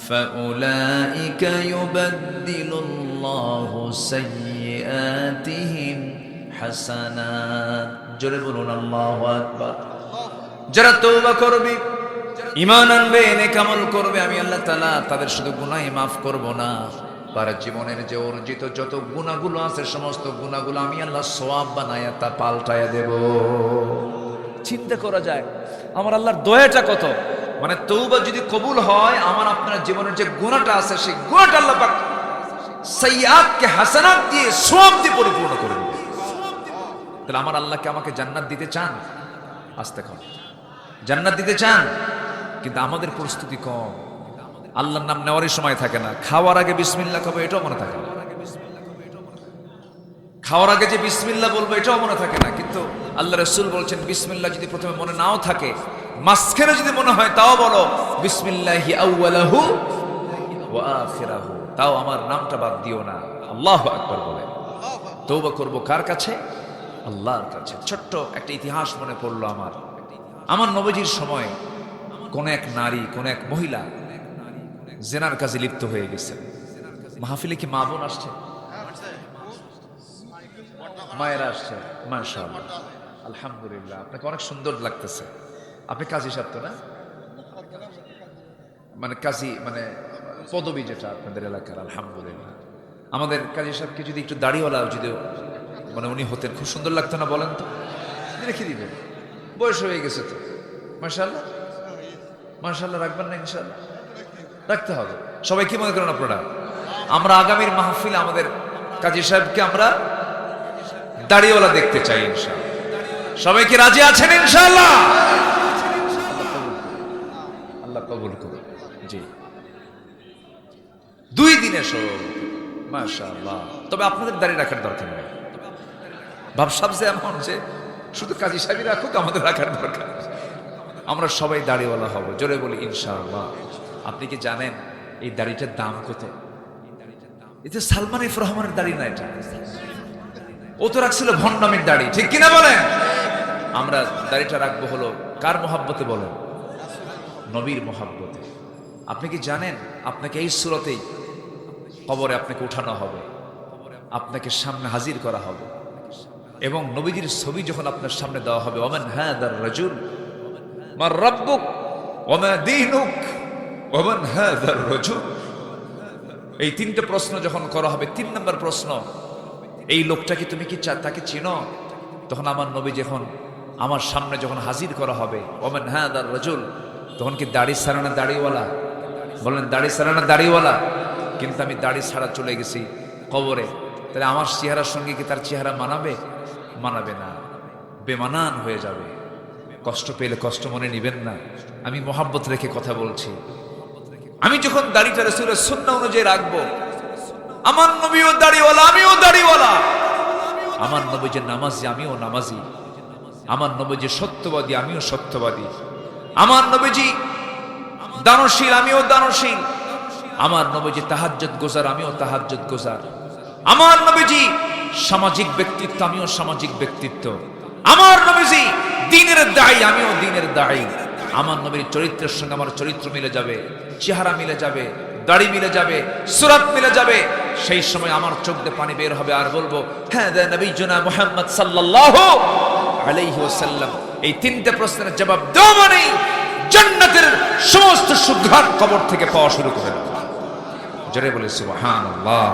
ফাউলাইকা ইউবাদদিলুল্লাহু সাইয়্যাতিহিম হাসানাত। জোরে বলুন আল্লাহু আকবার। যারা তওবা করবে, ঈমান আনবে, নেক আমল করবে, আমি আল্লাহ তাআলা তাদের শুধু গুনাহই মাফ করব না, তার জীবনের যে অর্জিত যত গুনাহগুলো আছে সমস্ত গুনাহগুলো আমি আল্লাহ সওয়াব বানায়া তা পাল্টায়া দেব। চিন্তা করা যায় আমার আল্লাহর দয়াটা কত। মানে তওবা যদি কবুল হয়, আমার আপনার জীবনের যে গুনাহটা আছে সেই গুনাহটা আল্লাহ পাক সাইয়্যাতকে হাসানাত দিয়ে সওয়াব দিয়ে পরিপূর্ণ করে দেবে। তাহলে আমার আল্লাহকে আমাকে জান্নাত দিতে চান? আস্তে কর, জান্নাত দিতে চান, কিন্তু আমাদের প্রস্তুতি কম। আল্লাহর নাম নেওয়ারই সময় থাকে না। খাওয়ার আগে বিসমিল্লাহ খাবো এটাও মনে থাকে না। খাওয়ার আগে যে বিসমিল্লাহ বলবো এটাও মনে থাকে না। কিন্তু আল্লাহ রাসূল বলছেন, বিসমিল্লাহ যদি প্রথমে মনে নাও থাকে, মাঝখানে যদি মনে হয় তাও বলো বিসমিল্লাহি আউয়ালাহু ওয়া আখিরাহু, তাও আমার নামটা বাদ দিও না। আল্লাহু আকবার বলে তওবা করব কার কাছে? আল্লাহর কাছে। ছোট্ট একটা ইতিহাস মনে পড়লো আমার নবীজির সময় কোন এক নারী, কোন এক মহিলা জেনার কাজে লিপ্ত হয়ে গেছে। মাহফিলে কি মা বোন আসছে? মায়েরা আসছে, মাশাআল্লাহ, আলহামদুলিল্লাহ। আপনাকে অনেক সুন্দর লাগতেছে। আপনি কাজী সাহেব তো না? মানে কাজী মানে পদবী যেটা আপনাদের এলাকার, আলহামদুলিল্লাহ। আমাদের কাজী সাহেবকে যদি একটু দাড়িওয়ালা যদি মানে উনি হতেন, খুব সুন্দর লাগতো না? বলেন তো, রেখে দিবেন, বয়স হয়ে গেছে তো। মাশাআল্লাহ, মাশাআল্লাহ, রাখবেন না? ইনশাআল্লাহ রাখতে হবে। সবাই কি মনে করেন আপনারা? আমরা আগামীর মাহফিলে আমাদের কাজী সাহেবকে আমরা দাড়িওয়ালা দেখতে চাই ইনশাআল্লাহ। সবাই কি রাজি আছেন? ইনশাআল্লাহ আল্লাহ কবুল করুন। জি, 2 দিনে সব, মাশাআল্লাহ। তবে আপনাদের দাড়ি রাখার দরকার নেই। ভাবসাব যে এমন যে শুধু কাজী সাহেবই রাখুক, আমাদের রাখার দরকার। আমরা সবাই দাড়িওয়ালা হব। জোরে বলি ইনশাআল্লাহ। আপনি কি জানেন এই দাড়িটার দাম কত? এটা সালমান এফ রহমানের দাড়ি না, এটা ও তো রাখছিল ভণ্ডামির দাড়ি, ঠিক কিনা বলেন? আমরা দাড়িটা রাখবো হলো কার মহাব্বতে? বলেন, নবীর মহাব্বতে। আপনি কি জানেন আপনাকে এই সুরতেই কবরে আপনাকে উঠানো হবে, আপনাকে সামনে হাজির করা হবে, এবং নবীজির ছবি যখন আপনার সামনে দেওয়া হবে, ওমান হাদার রাজুল মার রাব্বুক ওমা দীনুক ওমান হাদার রাজুল, এই 3টে প্রশ্ন যখন করা হবে, 3 নম্বর প্রশ্ন, এই লোকটাকে তুমি কি তাকে চিনো? তখন আমার নবী যখন আমার সামনে যখন হাজির করা হবে, ওমান হাদার রাজুল, তখন কি দাড়ি ছাড়া দাড়িওয়ালা? বলেন, দাড়ি ছাড়া দাড়িওয়ালা? কিন্তু আমি দাড়ি ছাড়া চলে গেছি কবরে, তাহলে আমার চেহারার সঙ্গে কি তার চেহারা মানাবে? মানাবে না, বেমানান হয়ে যাবে। কষ্ট পেলে কষ্ট মনে নিবেন না, আমি মোহাব্বত রেখে কথা বলছি। আমি যখন দাড়িটা রাসূলের সুন্নাহ অনুযায়ী রাখবো, আমার নবীও দাড়িওয়ালা, আমিও দাড়িওয়ালা। আমার নবী যে নামাজি, আমিও নামাজি। আমার নবী যে সত্যবাদী, আমিও সত্যবাদী। আমার নবীজি দানশীল, আমিও দানশীল। আমার নবীজি তাহাজ্জুদ গোজার, আমিও তাহাজ্জুদ গোজার। আমার নবীজি সামাজিক ব্যক্তিত্ব, আমিও সামাজিক ব্যক্তিত্ব। আমার নবীজি দ্বীনের দায়ী, আমিও দ্বীনের দায়ী। আমার নবীর চরিত্রের সঙ্গে আমার চরিত্র মিলে যাবে, চেহারা মিলে যাবে, দাড়ি মিলে যাবে, সুরাত মিলে যাবে। সেই সময় আমার চোখ দিয়ে পানি বের হবে, আর বলবো, হ্যাঁ নবীজুনা মুহাম্মদ সাল্লাল্লাহু আলাইহি ওয়াসাল্লাম। এই 3টে প্রশ্নের জবাব দাও মানে জান্নাতের সমস্ত সুঘ্রাণ কবর থেকে পাওয়া শুরু করে দেব। জোরে বলে সুবহানাল্লাহ।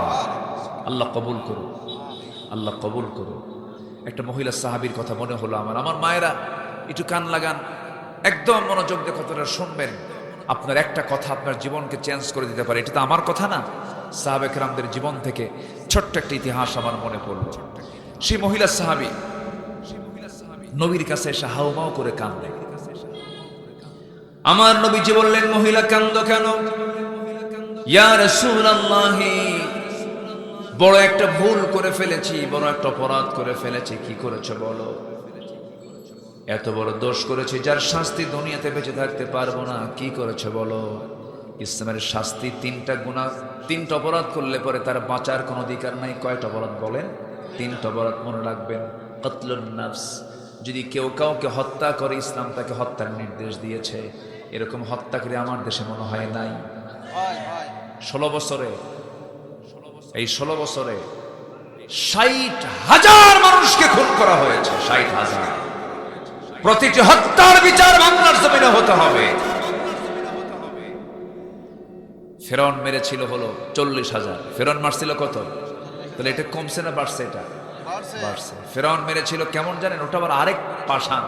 আল্লাহ কবুল করুন, আল্লাহ কবুল করুন। একটা মহিলা সাহাবীর কথা মনে হলো আমার মায়েরা, একটু কান লাগান, একদম মনোযোগ দিয়ে কথাটা শুনবেন। আপনার একটা কথা আপনার জীবনকে চেঞ্জ করে দিতে পারে। এটা তো আমার কথা না, সাহাবে কেরামদের জীবন থেকে ছোট্ট একটা ইতিহাস আমার মনে পড়ল। সেই মহিলা সাহাবী নবীর কাছে এসে হাউমাউ করে কাঁদলেন। আমার নবীজি বললেন, মহিলা কাঁদো কেন? ইয়া রাসূলুল্লাহ, বড় একটা ভুল করে ফেলেছি, বড় একটা অপরাধ করে ফেলেছি। কি করেছো বলো? এত বড় দোষ করেছি যার শাস্তি দুনিয়াতে বেঁচে থাকতে পারবো না। কি করেছো বলো? ইসলামের শাস্তি তিনটা গুনাহ, তিনটা অপরাধ করলে পরে তার বাঁচার কোনো অধিকার নাই। কয়টা অপরাধ বলেন? তিনটা অপরাধ মনে রাখবেন। কতলুন নাফস, যদি কেউ কাউকে হত্যা করে ইসলাম তাকে হত্যার নির্দেশ দিয়েছে। এরকম হত্যাকারী আমার দেশে মনে হয় নাই। 16 বছরে, এই 16 বছরে 60,000 মানুষকে খুন করা হয়েছে। 60,000। প্রতিটি হত্যার বিচার বাংলার জমিনে হতে হবে। ফেরাউন মেরেছিল হলো 40,000। ফেরাউন মারছিল কত? তাহলে এটা কমছে না বাড়ছে? এটা বাড়ছে। ফেরাউন মেরেছিল কেমন জানেন? ওটা আবার আরেক পাষাণ,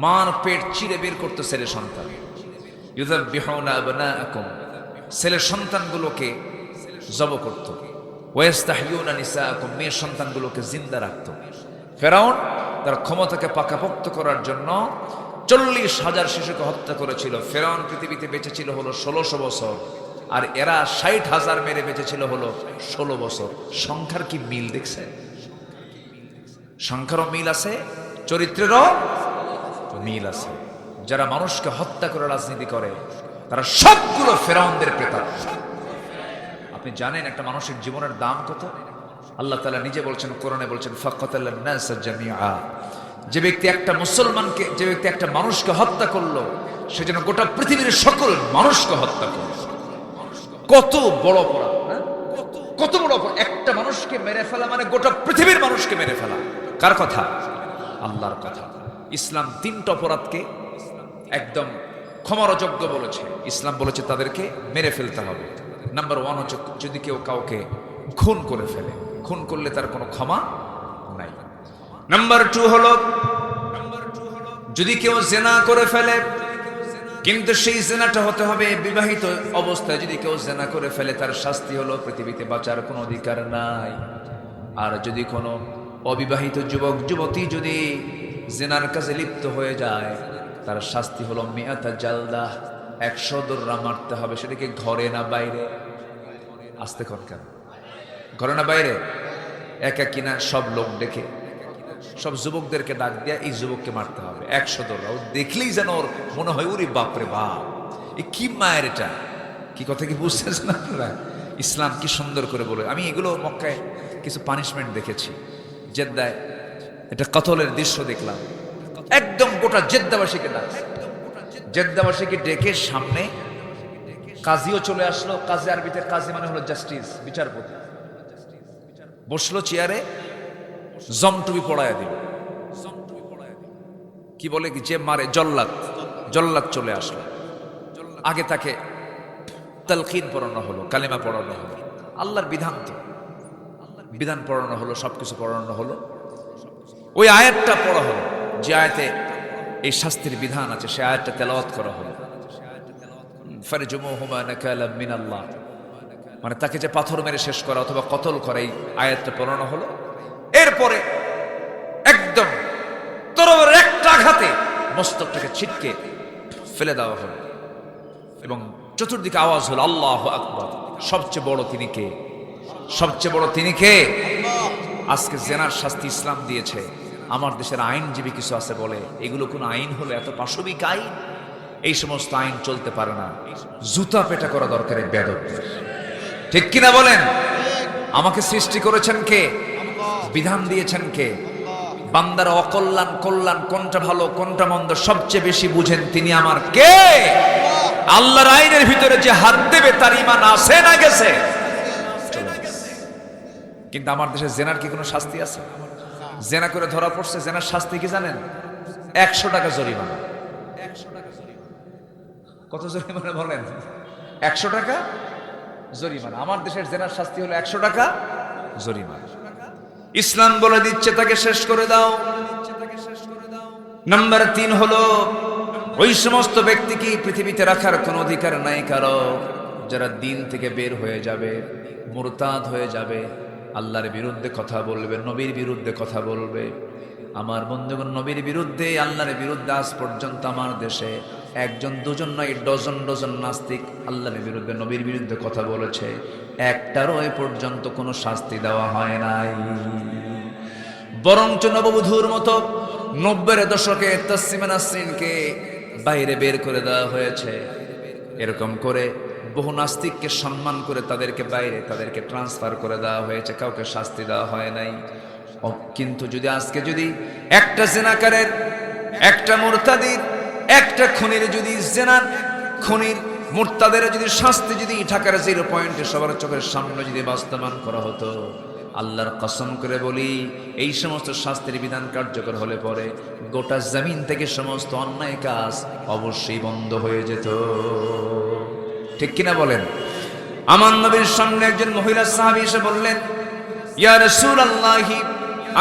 মার পেট চিরে বের করতো ছেলে সন্তান। ইউযাব্বিহুনা আবনাআকুম, ছেলে সন্তানগুলোকে জব করত। ওয়াস্তাহইয়ুনা নিসাআকুম, মেয়ে সন্তানগুলোকে জিন্দা রাখত। ফেরাউন তার ক্ষমতাকে পাকাপোক্ত করার জন্য 40,000 শিশুকে হত্যা করেছিল। ফেরাউন পৃথিবীতে বেঁচে ছিল হলো 1600 বছর, আর এরা 60,000 মেরে বেঁচে ছিল হলো 16 বছর। সংখ্যার কি মিল দেখছেন? সংখ্যারও মিল আছে, চরিত্রেরও মিল আছে। যারা মানুষকে হত্যা করে রাজনীতি করে তারা সবগুলো ফেরাউনদের প্রেতাত্মা। আপনি জানেন একটা মানুষের জীবনের দাম কত? আল্লাহ তাআলা নিজে বলছেন, কোরআনে বলছেন, ফাকাতালান নাস জামিআ। যে ব্যক্তি একটা মুসলমানকে, যে ব্যক্তি একটা মানুষকে হত্যা করলো, সে যেন গোটা পৃথিবীর সকল মানুষকে হত্যা করলো। কত বড় অপরাধ না? কত বড় অপরাধ! একটা মানুষকে মেরে ফেলা মানে গোটা পৃথিবীর মানুষকে মেরে ফেলা। কার কথা? আল্লাহর কথা। ইসলাম তিনটা অপরাধকে একদম ক্ষমার অযোগ্য বলেছে। ইসলাম বলেছে তাদেরকে মেরে ফেলতে হবে। নাম্বার 1 হচ্ছে যদি কেউ কাউকে খুন করে ফেলে, খুন করলে তার কোনো ক্ষমা নাই। নাম্বার 2 হলো যদি কেউ জেনা করে ফেলে, কিন্তু সেই জেনাটা হতে হবে বিবাহিত অবস্থায়। যদি কেউ জেনা করে ফেলে তার শাস্তি হলো পৃথিবীতে বাঁচার কোনো অধিকার নাই। আর যদি কোনো অবিবাহিত যুবক যুবতী যদি জেনার কাজে লিপ্ত হয়ে যায়, তার শাস্তি হলো মিয়াতা জালদা, 100 দোররা মারতে হবে। সেটাকে ঘরে না বাইরে? আসতে কোন কেন? ঘরে না বাইরে? একা কিনা সব লোক ডেকে, সব যুবকদেরকে ডাক দিয়া এই যুবককে মারতে হবে 100 দোররা। ও দেখলেই যেন ওর মনে হয় ওরে বাপরে বাপ, এ কি মায়ের এটা! কি কথা কি বুঝতেছেন আপনারা? ইসলাম কি সুন্দর করে বলে। আমি এগুলো মক্কায় কিছু পানিশমেন্ট দেখেছি, জেদ্দায় এটা কতলের দৃশ্য দেখলাম। একদম গোটা জেদ্দাবাসীকে ডাকছে, জেদ্দাবাসীকে ডেকে সামনে কাজীও চলে আসলো। কাজী আরবিতে কাজী মানে হলো জাস্টিস, বিচারপতি। বসলো চেয়ারে, জমটুবি পড়ায় দিল। কি বলে কি যে মারে জল্লাদ, জল্লাদ চলে আসলো। আগে তাকে তালকিন পড়ানো হলো, কালিমা পড়ানো হলো, আল্লাহর বিধান তো বিধান পড়ানো হলো, সবকিছু পড়ানো হলো। ওই আয়াতটা পড়া হলো যে আয়াতে এই শাস্তির বিধান আছে, সে আয়াতটা তেলাওয়াত করা হলো। ফারজুমুহুমা নাকালাম মিনাল্লাহ, মানে তাকে যে পাথর মেরে শেষ করা অথবা কতল করা, এই আয়াতটা পড়ানো হলো। এরপরে একদম তরবারির একটা আঘাতে মস্তকটাকে ছিটকে ফেলে দেওয়া হলো এবং চতুর্দিকে আওয়াজ হলো আল্লাহু আকবার। সবচেয়ে বড় তিনি কে? সবচেয়ে বড় তিনি কে? আজকে জেনার শাস্তি ইসলাম দিয়েছে। আমার দেশের আইনজীবী কিছু আছে বলে এগুলো কোন আইন হলো? এত পাশবিক আইন। এই সমস্ত আইন চলতে পারে না। জুতা পেটা করা দরকার এই বেয়াদবদের, ঠিক কিনা বলেন? আমাকে সৃষ্টি করেছেন কে? বিধান দিয়েছেন কে? বান্দার অকল্যাণ কল্যাণ কোনটা ভালো কোনটা মন্দ সবচেয়ে বেশি বুঝেন তিনি আমার কে? আল্লাহর আইনের ভিতরে যে হাত দেবে তার ঈমান আছে না গেছে? কিন্তু আমার দেশে জেনার কি কোনো শাস্তি আছে? জেনা করে ধরা পড়ছে, জেনার শাস্তি কি জানেন? 100 টাকা জরিমানা। কত জরিমানা বলেন? 100 টাকা জরিমানা। আমার দেশের জেনার শাস্তি হলো 100 টাকা জরিমানা। ইসলাম বলে দিচ্ছে তাকে শেষ করে দাও। নাম্বার 3 হলো ওই সমস্ত ব্যক্তিকে পৃথিবীতে রাখার কোনো অধিকার নাই কারো, যারা দিন থেকে বের হয়ে যাবে, মুরতাদ হয়ে যাবে, আল্লাহর বিরুদ্ধে কথা বলবে, নবীর বিরুদ্ধে কথা বলবে। আমার বন্ধুগণ, নবীর বিরুদ্ধে, আল্লাহর বিরুদ্ধে আজ পর্যন্ত আমার দেশে একজন দুজন নয়, ডজন ডজন নাস্তিক আল্লাহর বিরুদ্ধে, নবীর বিরুদ্ধে কথা বলেছে। একটারও এ পর্যন্ত কোনো শাস্তি দেওয়া হয় নাই। বরঞ্চ নববধূর মতো 90-এর দশকে তাসলিমা নাসরিনকে বাইরে বের করে দেওয়া হয়েছে। এরকম করে বহু নাস্তিককে সম্মান করে তাদেরকে ট্রান্সফার করে দেওয়া হয়েছে, কাউকে শাস্তি দেওয়া হয় নাই। কিন্তু আজকে যদি একটা জিনাকারের, একটা মুরতাদির, একটা খুনির যদি জিনার, খুনির, মুরতাদের যদি শাস্তি যদি ঢাকার 0 পয়েন্টে সবার চোখের সামনে যদি বাস্তবায়ন করা হতো, আল্লাহর কসম করে বলি, এই সমস্ত শাস্তির বিধান কার্যকর হলে পরে গোটা জমিন থেকে সমস্ত অন্যায় কাজ অবশ্যই বন্ধ হয়ে যেত। ঠিক কিনা বলেন? আমার নবীর সামনে একজন মহিলা সাহাবী এসে বললেন, ইয়া রাসূলুল্লাহ,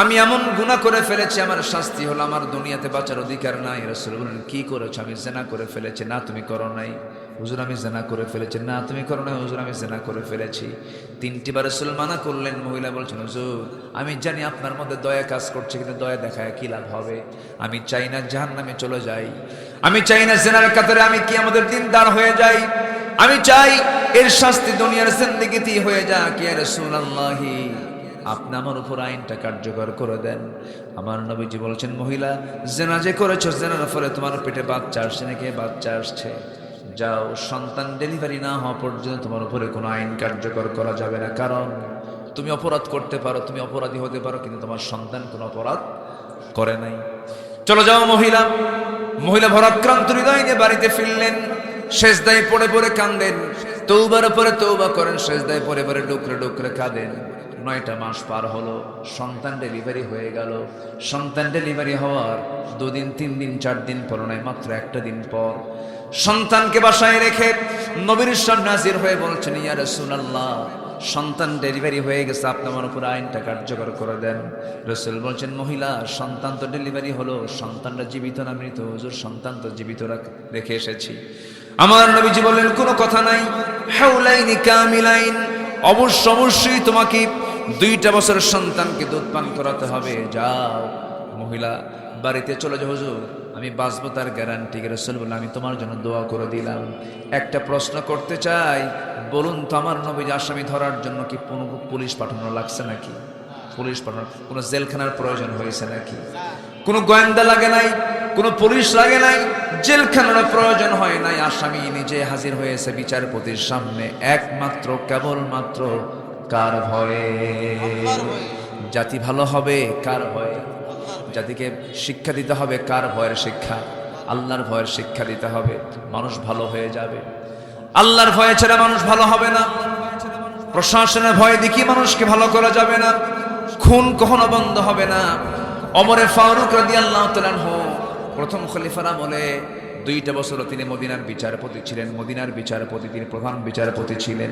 আমি এমন গুনাহ করে ফেলেছি, আমার শাস্তি হলো আমার দুনিয়াতে বাঁচার অধিকার নাই। রাসূল বললেন, কি করেছো? আমি জিনা করে ফেলেছি। না, তুমি করো নাই। হুজুর, আমি জিনা করে ফেলেছি। না, তুমি করো নাই। হুজুর, আমি জিনা করে ফেলেছি। 3টি বার রাসূল মানা করলেন। মহিলা বলছেন, হুজুর, আমি জানি আপনার মধ্যে দয়া কাজ করছে, কিন্তু দয়া দেখায় কি লাভ হবে? আমি চাই না জাহান্নামে চলে যাই। আমি চাই না জিনার কাতারে আমি কিয়ামতের দিন দাঁড় হয়ে যাই। আমি চাই এর শাস্তি দুনিয়ার জিন্দেগিতেই হয়ে যাক। ইয়া রাসূলুল্লাহ, আপনি আমার উপর আইনটা কার্যকর করে দেন। আমার নবীজি বলছেন, মহিলা, জেনা যে করেছো, জেনার ফলে তোমার পেটে বাচ্চা আসছে নাকি? বাচ্চা আসছে। যাও, সন্তান ডেলিভারি না হওয়া পর্যন্ত তোমার উপরে কোনো আইন কার্যকর করা যাবে না। কারণ তুমি অপরাধ করতে পারো, তুমি অপরাধী হতে পারো, কিন্তু তোমার সন্তান কোনো অপরাধ করে নাই। চলো যাও। মহিলা ভরাক্রান্ত হৃদয় নিয়ে বাড়িতে ফিরলেন। সেজদায় পড়ে পড়ে কাঁদেন, তওবার পরে তওবা করেন, সেজদায় পড়ে পড়ে ডুকরে ডুকরে কাঁদেন। 9টা মাস পার হলো, সন্তান ডেলিভারি হয়ে গেল। সন্তান ডেলিভারি হওয়ার 2 দিন 3 দিন 4 দিন পর নয়, মাত্র 1টা দিন পর সন্তানকে বাসায় রেখে নবীর সামনে হাজির হয়ে বলছেন, ইয়া রাসূলুল্লাহ, সন্তান ডেলিভারি হয়ে গেছে, আপনি আমার উপর আইনটা কার্যকর করে দেন। রাসূল বলছেন, মহিলা, সন্তান তো ডেলিভারি হলো, সন্তানটা জীবিত না মৃত? হুজুর, সন্তান তো জীবিত রেখে এসেছি। আমার নবীজি বললেন, কোনো কথা নাই, হাউলাইনি কামিলাইন, অবশ্যই তোমাকে 2টা বছর সন্তানকে দুধ পান করাতে হবে। যাও। মহিলা বাড়িতে চলে যাও। হুজুর, আমি বাঁচবো তার গ্যারান্টি। রাসূল বললেন, আমি তোমার জন্য দোয়া করে দিলাম। একটা প্রশ্ন করতে চাই, বলুন তো, আমার নবী আসামি ধরার জন্য কি কোনো পুলিশ পাঠানো লাগছে নাকি? পুলিশ পাঠানো, কোনো জেলখানার প্রয়োজন হয়েছে নাকি? কোনো গোয়েন্দা লাগে নাই, কোনো পুলিশ লাগে নাই, জেলখানার প্রয়োজন হয় নাই। আসামি নিজে হাজির হয়েছে বিচারপতির সামনে, একমাত্র কেবলমাত্র কার ভয়ে? জাতি ভালো হবে কার ভয়ে? জাতিকে শিক্ষা দিতে হবে কার ভয়ের শিক্ষা? আল্লাহর ভয়ের শিক্ষা দিতে হবে। মানুষ ভালো হয়ে যাবে। আল্লাহর ভয়ে ছাড়া মানুষ ভালো হবে না। প্রশাসনের ভয় দেখিয়ে মানুষকে ভালো করা যাবে না। খুন কখনো বন্ধ হবে না। ওমরে ফারুক রাদিয়াল্লাহু তাআলা আনহু প্রথম খলিফার আমলে 2টা বছর তিনি মদিনার বিচারপতি ছিলেন। মদিনার বিচারপতি, তিনি প্রধান বিচারপতি ছিলেন।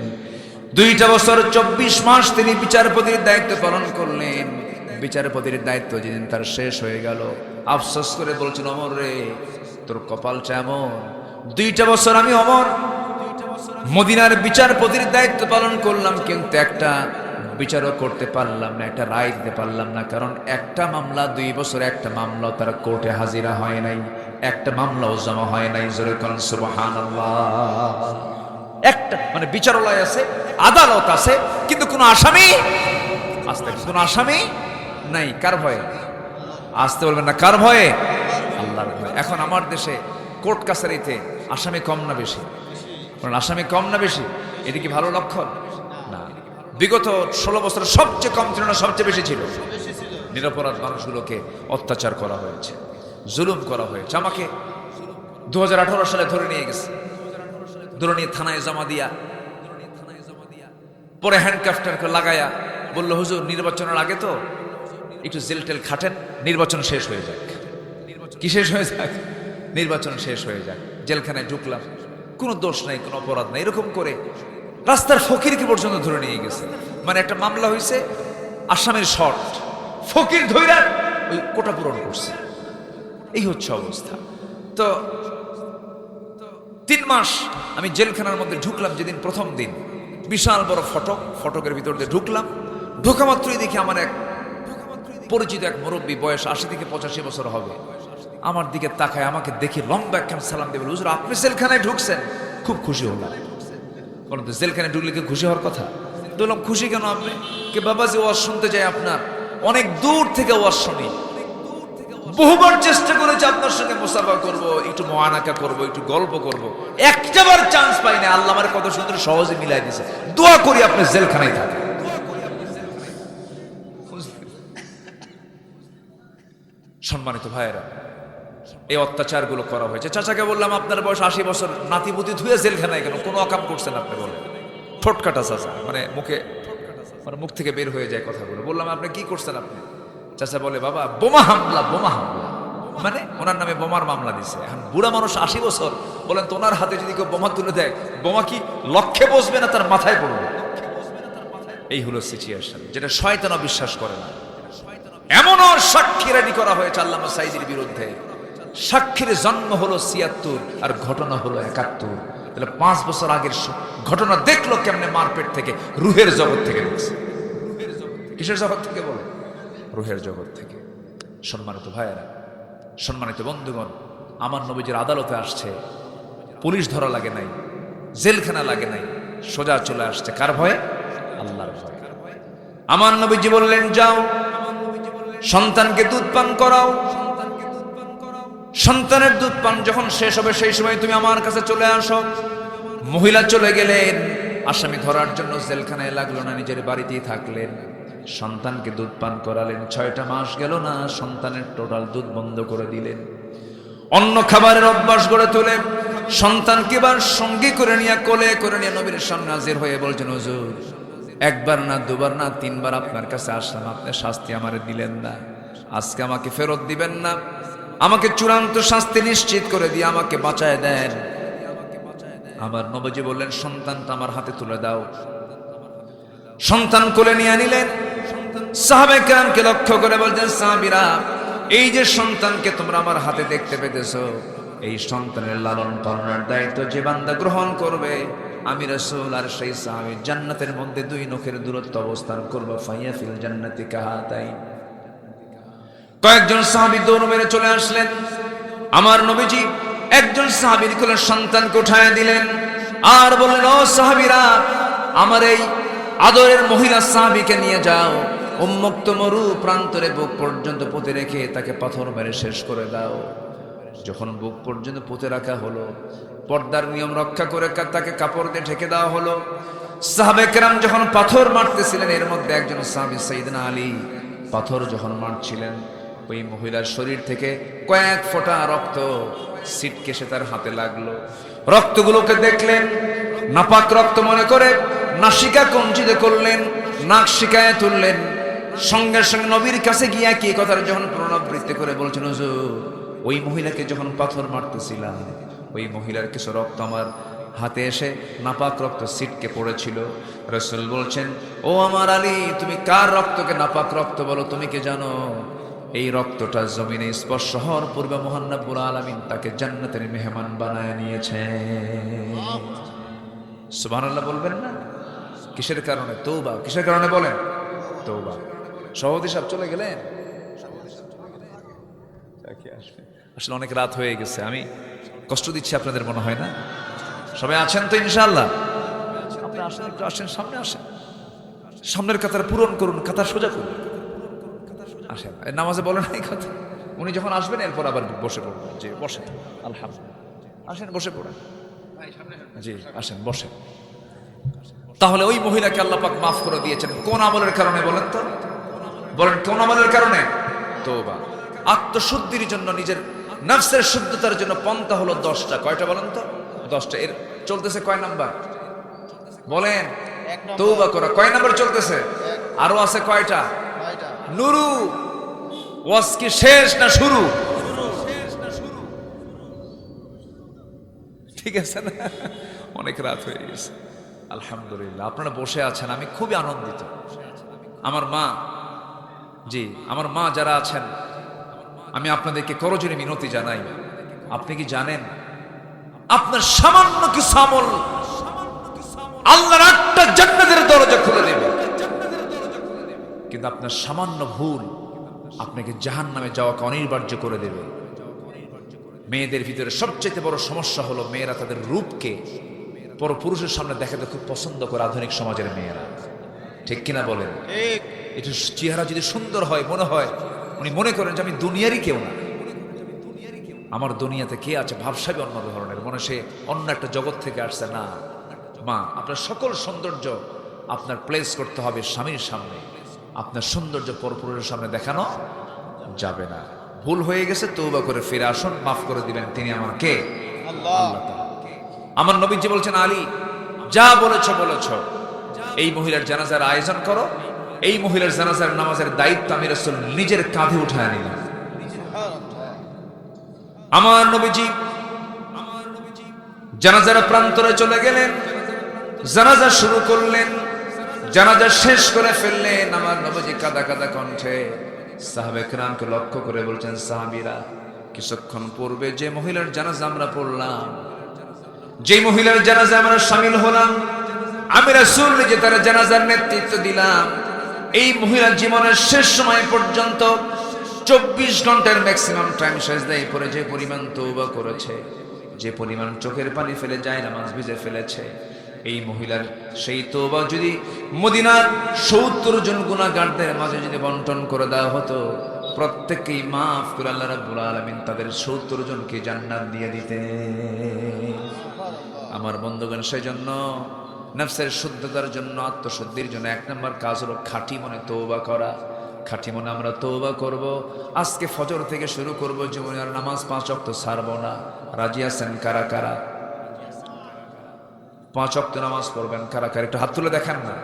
2টা বছর 24 মাস তিনি বিচারপতির দায়িত্ব পালন করলেন। বিচারপতির দায়িত্ব যেদিন তার শেষ হয়ে গেল, আফসোস করে বলছেন, ওমর রে, তোর কপালটা এমন, 2টা বছর আমি ওমর মদিনার বিচারপতির দায়িত্ব পালন করলাম, কিন্তু একটা বিচারও করতে পারলাম না, একটা রায় দিতে পারলাম না। কারণ একটা মামলা, 2 বছর একটা মামলা তার কোর্টে হাজিরা হয় নাই, একটা মামলাও জমা হয় নাই। জোরে কোন সুবহানাল্লাহ। একটা মানে বিচারালয় আছে, আদালত আছে, কিন্তু কোনো আসামি কোনো আসামি নাই। কার ভয়ে? আসতে বলবেন না, কার ভয়ে? আল্লাহর ভয়ে। এখন আমার দেশে কোর্ট কাছারিতে আসামি কম না বেশি? আসামি কম না বেশি? এটা কি ভালো লক্ষণ? না। বিগত 16 বছর সবচেয়ে কম ছিল না, সবচেয়ে বেশি ছিল। নিরপরাধ মানুষগুলোকে অত্যাচার করা হয়েছে, জুলুম করা হয়েছে। আমাকে 2018 সালে ধরে নিয়ে গেছে, ধরে নিয়ে থানায় জমা দিয়া, পরে হ্যান্ডকাফটারকে লাগায়া বললো, হুজুর, নির্বাচনের আগে তো একটু জেল টেল খাটেন, নির্বাচন শেষ হয়ে যাক। কি শেষ হয়ে যাক? নির্বাচন শেষ হয়ে যাক। জেলখানায় ঢুকলাম, কোনো দোষ নাই, কোনো অপরাধ নাই। এরকম করে রাস্তার ফকিরকে পর্যন্ত ধরে নিয়ে গেছে। মানে একটা মামলা হয়েছে, আসামের শর্ট, ফকির ধইরা ওই কোটা পূরণ করছে। এই হচ্ছে অবস্থা। তো 3 মাস আমি জেলখানার মধ্যে ঢুকলাম। যেদিন প্রথম দিন, বিশাল বড় ফটকের ভিতর দিয়ে ঢুকলাম। ঢোকা মাত্রই দেখি আমার এক পরিচিত এক মুরব্বী, বয়স 80 থেকে 85 বছর হবে, আমার দিকে তাকায়, আমাকে দেখে লম্বা একখান সালাম দিয়ে বলে, হুজুর আপনি জেলখানায় ঢুকছেন? খুব খুশি হলাম। বলেন তো জেলখানায় ঢুকলে কি খুশি হওয়ার কথা? বললাম খুশি কেন আপনি? কে বাবাজি ওয়াজ শুনতে যাই আপনার, অনেক দূর থেকে ওয়াজ শুনি, বহুবার চেষ্টা করেছি আপনার সঙ্গে মুসাফা করব, একটু মুআনাকা করব, একটু গল্প করব, একটাবার চান্স পাই না। আল্লাহ আমার কত সুন্দর সহজে মিলাই দিয়েছে। দোয়া করি আপনি জেলখানায় থাকেন। সম্মানিত ভাইয়েরা, এই অত্যাচারগুলো করা হয়েছে। চাচাকে বললাম আপনার বয়স 80 বছর, নাতিপুতি ধুয়ে জেলখানায় কেন, কোনো অকাম করছেন আপনি? বলেন ঠোঁটকাটা চাচা, মানে মুখ থেকে বের হয়ে যায় কথাগুলো। বললাম আপনি কি করছেন আপনি? চাচা বলে বাবা বোমা হামলা। মানে ওনার নামে বোমার মামলা দিছে। এখন বুড়া মানুষ 80 বছর, বলেন তো ওনার হাতে যদি কেউ বোমা তুলে দেয়, বোমা কি লক্ষ্যে বসবে না তার মাথায় পড়বে? এই হলো সিচুয়েশন, যেটা শয়তানও বিশ্বাস করে না। এমনও সাক্ষী রেডি করা হয়েছে আল্লামা সাঈদীর বিরুদ্ধে। সাক্ষীর জন্ম হলো ৭৬ আর ঘটনা হলো ৭১। তাহলে 5 বছর আগের ঘটনা দেখলো কেমনে মারপেট থেকে, রুহের জগৎ থেকে দেখছে। কিসের জগৎ থেকে? বলে রুহের জগৎ থেকে। সম্মানিত ভাইয়েরা, সম্মানিত বন্ধুগণ, আমার নবীজির আদালতে আসছে, পুলিশ ধরা লাগে নাই, জেলখানা লাগে নাই, সোজা চলে আসছে। কার ভয়ে? আল্লাহর ভয়ে। আমার নবীজি বললেন যাও সন্তানকে দুধ পান করাও। সন্তানের দুধ পান যখন শেষ হবে সেই সময় তুমি আমার কাছে চলে আসো। মহিলা চলে গেলেন, আসামি ধরার জন্য জেলখানায় লাগলো না, নিজের বাড়িতেই থাকলেন। সন্তানকে দুধ পান করালেন। 6টা মাস গেল না, সন্তানের টোটাল দুধ বন্ধ করে দিলেন। অন্য খাবারের অভ্যাস গড়ে তুলে সন্তানকে বার সঙ্গী করে নিয়ে, কোলে করে নিয়ে নবীর সামনে হাজির হয়ে বলছেন, হুজুর একবার না, দুবার না, 3বার আপনার কাছে আসলাম, আপনি শাস্তি আমারে দিলেন না, আজকে আমাকে ফেরত দিবেন না, আমাকে চূড়ান্ত শাস্তি নিশ্চিত করে দিয়ে আমাকে বাঁচায় দেন। আমার নবীজি বললেন সন্তানটা আমার হাতে তুলে দাও। সন্তান কোলে নিয়ে নিলেন। সাহাবায়ে কেরামকে লক্ষ্য করে বলছেন, সাহাবীরা এই যে সন্তানকে তোমরা আমার হাতে দেখতে পেতেছো, এই সন্তানের লালন পালনের দায়িত্ব যে বান্দা গ্রহণ করবে, আমি রাসূল আর সেই সাহাবী জান্নাতের মধ্যে 2 নখের দূরত্ব অবস্থান করবে। ফাইয়া ফিল জান্নাতি কাহাতাই। কয়েকজন সাহাবী দৌড় মেরে চলে আসলেন। আমার নবীজি একজন সাহাবীর কোলে সন্তানকে উঠায় দিলেন আর বললেন, ও সাহাবীরা, আমার এই আদরের মহিলা সাহাবীকে নিয়ে যাও, উন্মুক্ত মরু প্রান্তরে বুক পর্যন্ত পুঁতে রেখে তাকে পাথর মেরে শেষ করে দাও। যখন বুক পর্যন্ত পুঁতে রাখা হলো, পর্দার নিয়ম রক্ষা করে তাকে কাপড় দিয়ে ঢেকে দেওয়া হলো। সাহাবায়ে কেরাম যখন পাথর মারতেছিলেন, এর মধ্যে একজন সাহাবী সাইয়েদনা আলী পাথর যখন মারছিলেন, ওই মহিলার শরীর থেকে কয়েক ফোঁটা রক্ত ছিটকেসে তার হাতে লাগলো। রক্তগুলোকে দেখলেন, নাপাক রক্ত মনে করে নাসিকা কঞ্চিত করলেন, নাক শিকায় তুললেন। সঙ্গে সঙ্গে নবীর কাছে গিয়া কি কথার যখন পুনরাবৃত্তি করে বলছেন, হুজুর ওই মহিলাকে যখন পাথর মারতেছিলাম, ওই মহিলার কিছু রক্ত আমার হাতে এসে নাপাক রক্ত ছিটকে পড়েছিল। রাসূল বলছেন, ও আমার আলী, তুমি কার রক্তকে নাপাক রক্ত বলো? তুমি কি জানো এই রক্তটা জমিনে স্পর্শ হওয়ার পূর্বে মহান রব্বুল আলামিন তাকে জান্নাতের মেহমান বানায় নিয়েছেন। সুবহানাল্লাহ বলবেন না? কিসের কারণে? তওবা। কিসের কারণে বলেন? তওবা। সভাপতি সাহেব চলে গেলেন, আসলে অনেক রাত হয়ে গেছে, আমি কষ্ট দিচ্ছি আপনাদের মনে হয় না? সবাই আছেন তো ইনশাআল্লাহ? আপনি আসেন, একটু আসেন, সামনে আসেন, সামনের কাতার পূরণ করুন, কাতার সোজা করুন, আসেন। নামাজে বলেন এই কথা, উনি যখন আসবেন এরপর আবার বসে পড়বেন। জি বসেন, আলহামদুলিল্লাহ, আসেন বসে পড়েন। জি আসেন বসেন। তাহলে ওই মহিলাকে আল্লাহ পাক মাফ করে দিয়েছেন কোন আমলের কারণে বলেন তো? বলেন কোন আমলের কারণে? তওবা। আত্মশুদ্ধির জন্য, নিজের নফসের শুদ্ধতার জন্য পন্থা হলো 10টা। কয়টা বলেন তো? 10টা। এর চলতেছে কয় নাম্বার বলেন? তওবা করা। কয় নাম্বার চলতেছে? আরো আছে কয়টা? নুরু। ওয়াজ কি শেষ না শুরু? ঠিক আছে না? অনেক রাত হয়ে গেছে। আলহামদুলিল্লাহ, আপনারা বসে আছেন, আমি খুবই আনন্দিত। আমার মা, জি আমার মা যারা আছেন, আমি আপনাদেরকে করজোরে মিনতি জানাই, আপনি কি জানেন আপনার সামান্য কিছু আমল আল্লাহর 8টা জান্নাতের দরজা খুলে দেবে, কিন্তু আপনার সামান্য ভুল আপনাকে জাহান্নামে যাওয়াকে অনিবার্য করে দেবে। মেয়েদের ভিতরে সবচেয়ে বড় সমস্যা হলো মেয়েরা তাদের রূপকে পরপুরুষের সামনে দেখাতে খুব পছন্দ করে, আধুনিক সমাজের মেয়েরা, ঠিক কিনা বলেন? একটু চেহারা যদি সুন্দর হয়, মনে হয় উনি মনে করেন যে আমি দুনিয়ারই কেউ না, আমার দুনিয়াতে কে আছে, ভাবসাবি অন্য ধরনের, মনে সে অন্য একটা জগৎ থেকে আসছে। না মা, আপনার সকল সৌন্দর্য আপনার প্লেস করতে হবে স্বামীর সামনে, আপনার সৌন্দর্য পরপুরুষের সামনে দেখানো যাবে না। ভুল হয়ে গেছে, তওবা করে ফিরে আসুন, মাফ করে দিবেন তিনি আমার কে? আল্লাহ তাআলা। আমার নবীজি বলছেন, আলী যা বলেছো বলেছো, এই মহিলার জানাজার আয়োজন করো, এই মহিলার জানাজার নামাজের দায়িত্ব আমি রাসূল নিজের কাঁধে উঠায় নিলাম। আমার নবীজি জানাজার প্রান্তরে চলে গেলেন, জানাজা শুরু করলেন, জানাজা শেষ করে ফেললেন। আমার নবীজি কাঁদা কাঁদা কণ্ঠে সাহাবে কেরামকে লক্ষ্য করে বলছেন, সাহাবীরা, কিছুক্ষণ পূর্বে যে মহিলার জানাজা আমরা পড়লাম, যে মহিলার জানাজা আমরা শামিল হলাম, আমি রাসূল নিজে তার জানাজার নেতৃত্ব দিলাম। এই মহিলার জীবনের শেষ সময় পর্যন্ত 24 ঘন্টার ম্যাক্সিমাম টাইম সেজদায় পড়ে যে পরিমাণ তওবা করেছে, যে পরিমাণ চোখের পানি ফেলে যায় নামাজ ভিজে ফেলেছে, এই মহিলার সেই তওবা যদি মদিনার 70 জন গুনাহগারদের মাঝে যদি বন্টন করে দেওয়া হতো, প্রত্যেককেই মাফ করে আল্লাহ রাব্বুল আলামিন তাদের 70 জনকে জান্নাত দিয়ে দিতেন। আমার বন্ধুগণ, সেই জন্য নফসের শুদ্ধতার জন্য, আত্মশুদ্ধির জন্য 1 নম্বর কাজ হলো খাঁটি মনে তওবা করা। খাঁটি মনে আমরা তওবা করব। আজকে ফজর থেকে শুরু করব, জীবনের নামাজ 5 ওয়াক্ত ছাড়ব না। রাজি আছেন কারা কারা? 5 ওয়াক্ত নামাজ পড়বেন কারা কারা? একটু হাত তুলে দেখেন না,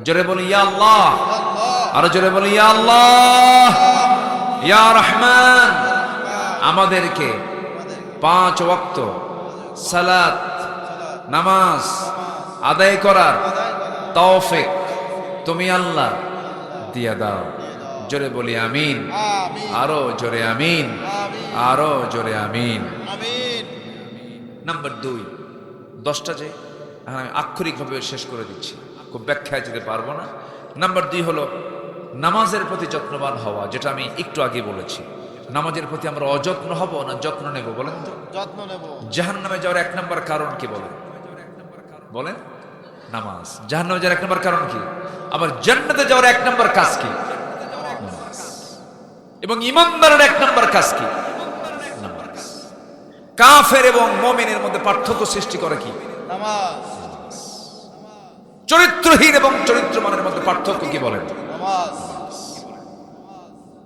জোরে বলি ইয়া আল্লাহ, আরো জোরে বলি ইয়া আল্লাহ, ইয়া রহমান। আমাদেরকে 5 ওয়াক্ত সালাত নামাজ আদায় করার তৌফিক তুমি আল্লাহ দিয়া দাও। জোরে বলি আমিন, আরো জোরে আমিন, আরো জোরে আমিন। নাম্বার 2, 10টা যে আমি আক্ষরিকভাবে শেষ করে দিচ্ছি, খুব ব্যাখ্যায় যেতে পারবো না। নাম্বার 2 হলো নামাজের প্রতি যত্নবান হওয়া, যেটা আমি একটু আগে বলেছি। নামাজের প্রতি আমরা অযত্ন হব না যত্ন নেব? বলেন তো, যত্ন নেব। জাহান্নামে যাওয়ার 1 নম্বর কারণ কি বলেন? বলেন, নামাজ। জাহান্নামে যাওয়ার 1 নম্বর কারণ কি? আবার জান্নাতে যাওয়ার 1 নম্বর কাজ কি? নামাজ। এবং ঈমানদারের 1 নম্বর কাজ কি? নামাজ। কাফের এবং মুমিনের মধ্যে পার্থক্য সৃষ্টি করে কি? নামাজ। চরিত্রহীন এবং চরিত্রবানের মধ্যে পার্থক্য কি বলেন? নামাজ।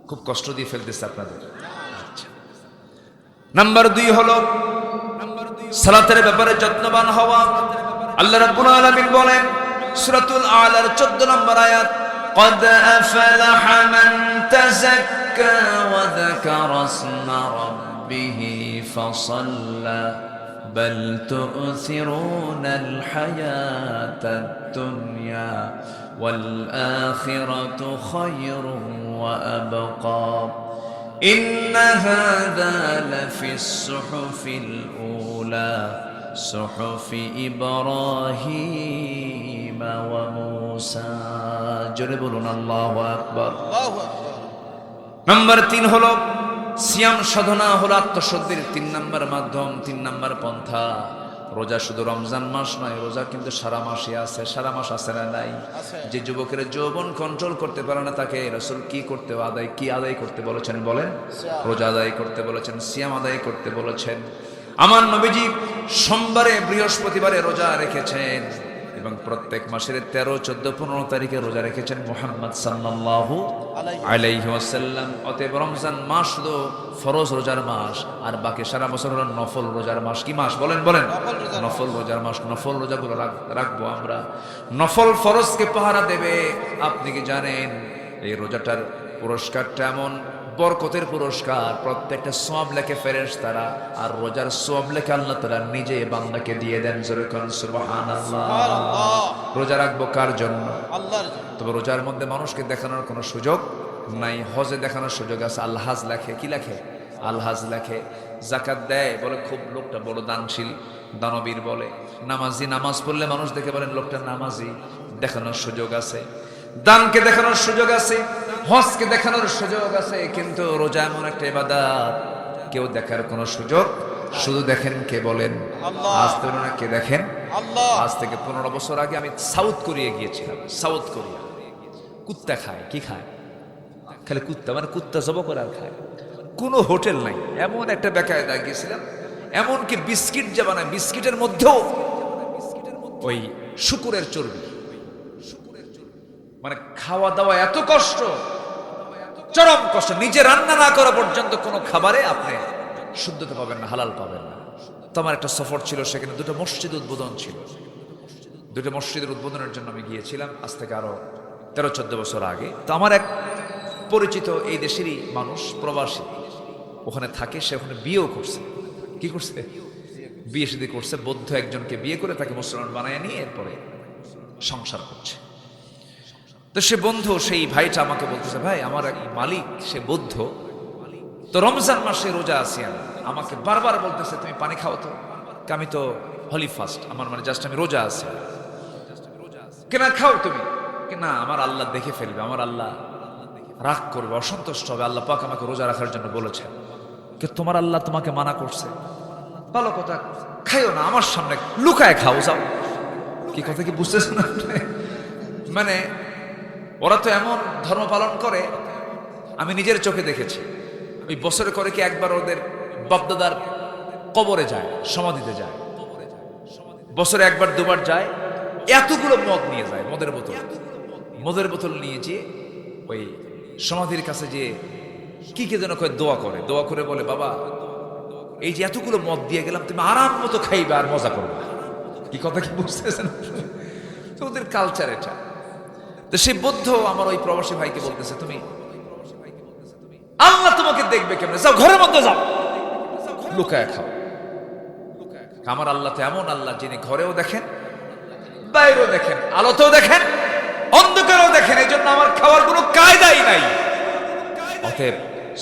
খুব কষ্ট দিয়ে ফেলতেছে আপনাদের। আচ্ছা, নাম্বার 2 হলো সালাতের ব্যাপারে যত্নবান হওয়া। আল্লাহ রাব্বুল আলামিন বলেন সূরাতুল আলার 14 নম্বর আয়াত, قد أفلح من تزكى وذكر اسم ربه فصلى بل تؤثرون الحياة الدنيا والآخرة خير وأبقى إن هذا لفي الصحف الأولى صحف إبراهيم وموسى। জোরে বলুন আল্লাহু আকবার। নাম্বার 3 হলো সিয়াম সাধনা, হলো আত্মশুদ্ধির 3 নম্বর মাধ্যম, 3 নম্বর পন্থা। রোজা শুধু রমজান মাস নয়, রোজা কিন্তু সারা মাসই আছে। সারা মাস আছে না নাই? যে যুবকের যৌবন কন্ট্রোল করতে পারে না, তাকে রাসূল কি আদায় করতে বলেছেন বলেন? রোজা আদায় করতে বলেছেন, সিয়াম আদায় করতে বলেছেন। আমার নবীজি সোমবারে বৃহস্পতিবারে রোজা রেখেছেন এবং প্রত্যেক মাসের 13, 14, 15 তারিখে রোজা রেখেছেন মুহাম্মদ সাল্লাল্লাহু আলাইহি ওয়াসাল্লাম। অতএব রমজান মাস শুধু ফরজ রোজার মাস, আর বাকি সারা বছর হলো নফল রোজার মাস। কি মাস বলেন? নফল রোজার মাস। নফল রোজাগুলো রাখবো আমরা। নফল ফরজকে পাহারা দেবে। আপনি কি জানেন এই রোজাটার পুরস্কারটা এমন বরকতের পুরস্কার, প্রত্যেকটা সওয়াব লেখে ফেরেশতারা, আর রোজার সওয়াব লেখে আল্লাহ তাআলা নিজে বান্দাকে দিয়ে দেন। জোরে কোন সুবহানাল্লাহ। রোজা রাখবো কার জন্য? আল্লাহর জন্য। তবে রোজার মধ্যে মানুষকে দেখানোর কোনো সুযোগ নাই। হজে দেখানোর সুযোগ আছে, আলহাজ লেখে, কি লেখে? আলহাজ লেখে। জাকাত দেয়, বলে খুব লোকটা বড় দানশীল, দানবীর বলে। নামাজি, নামাজ পড়লে মানুষ দেখে বলেন লোকটা নামাজি, দেখানোর সুযোগ আছে। দানকে দেখানোর সুযোগ আছে, হজকে দেখানোর সুযোগ আছে, কিন্তু রোজা এমন একটা ইবাদত কেউ দেখার কোনো সুযোগ, শুধু দেখেন কে বলেন? আজ তো না, কে দেখেন? আজ থেকে 15 বছর আগে আমি সাউথ কোরিয়া গিয়েছিলাম। সাউথ কোরিয়া কুত্তা খায়, কি খায়? খালি কুত্তা, মানে কুত্তা জব করে আর খায়। কোনো হোটেল নাই, এমন একটা বেকায়দা গিয়েছিলাম। এমনকি বিস্কিট যে বানায়, বিস্কিটের মধ্যেও ওই শুকুরের চর্বি। মানে খাওয়া দাওয়া এত কষ্ট, চরম কষ্ট। নিজে রান্না না করা পর্যন্ত কোনো খাবারে আপনি শুদ্ধতা পাবেন না, হালাল পাবেন না। তো আমার একটা সফর ছিল, সেখানে 2টা মসজিদ উদ্বোধন ছিল। 2টা মসজিদের উদ্বোধনের জন্য আমি গিয়েছিলাম আজ থেকে আরো 13-14 বছর আগে। তো আমার এক পরিচিত এই দেশেরই মানুষ, প্রবাসী, ওখানে থাকে। সে ওখানে বিয়েও করছে। কি করছে? বিয়ে শাদী করছে। বৌদ্ধ একজনকে বিয়ে করে তাকে মুসলমান বানায় নিয়ে এরপরে সংসার করছে। তো সে বন্ধু, সেই ভাইটা আমাকে বলতেছে, ভাই আমার এক মালিক সে বৌদ্ধ, তো রমজান মাসে রোজা আছি আমি, আমাকে বারবার বলতেছে তুমি পানি খাও তো। আমি তো হলি ফাস্ট, আমার মানে জাস্ট আমি রোজা আছি। কেনা খাও তুমি? না, আমার আল্লাহ দেখে ফেলবে, আমার আল্লাহ রাগ করবে, অসন্তুষ্ট হবে, আল্লাহ পাক আমাকে রোজা রাখার জন্য বলেছেন। তোমার আল্লাহ তোমাকে মানা করছে, ভালো কথা, খাইও না, আমার সামনে লুকায় খাও যাও। কি কথা কি বুঝতেছেন? মানে ওরা তো এমন ধর্ম পালন করে, আমি নিজের চোখে দেখেছি। ওই বছরে করে কি একবার ওদের বাপদাদার কবরে যায়, সমাধিতে যায়, বছরে একবার দুবার যায়। এতগুলো মদ নিয়ে যায়, মদের বোতল নিয়ে যেয়ে ওই সমাধির কাছে যে কি যেন কয়, দোয়া করে বলে, বাবা এই যে এতগুলো মদ দিয়ে গেলাম, তুমি আরাম মতো খাইবে আর মজা করবে। কি কথা কি বুঝতেছেন? তো ওদের কালচার এটা। তো সেই বৌদ্ধ আমার ওই প্রবাসী ভাইকে বলতেছে, তুমি আল্লাহ তোমাকে দেখবে কেমনে, যাও ঘরের মধ্যে যাও, লুকায় খাও। আমার আল্লাহ তো এমন আল্লাহ, যিনি ঘরেও দেখেন, বাইরেও দেখেন, আলোতেও দেখেন, অন্ধকারেও দেখেন। এই জন্য আমার খাওয়ার কোনো কায়দাই নাই। অতএব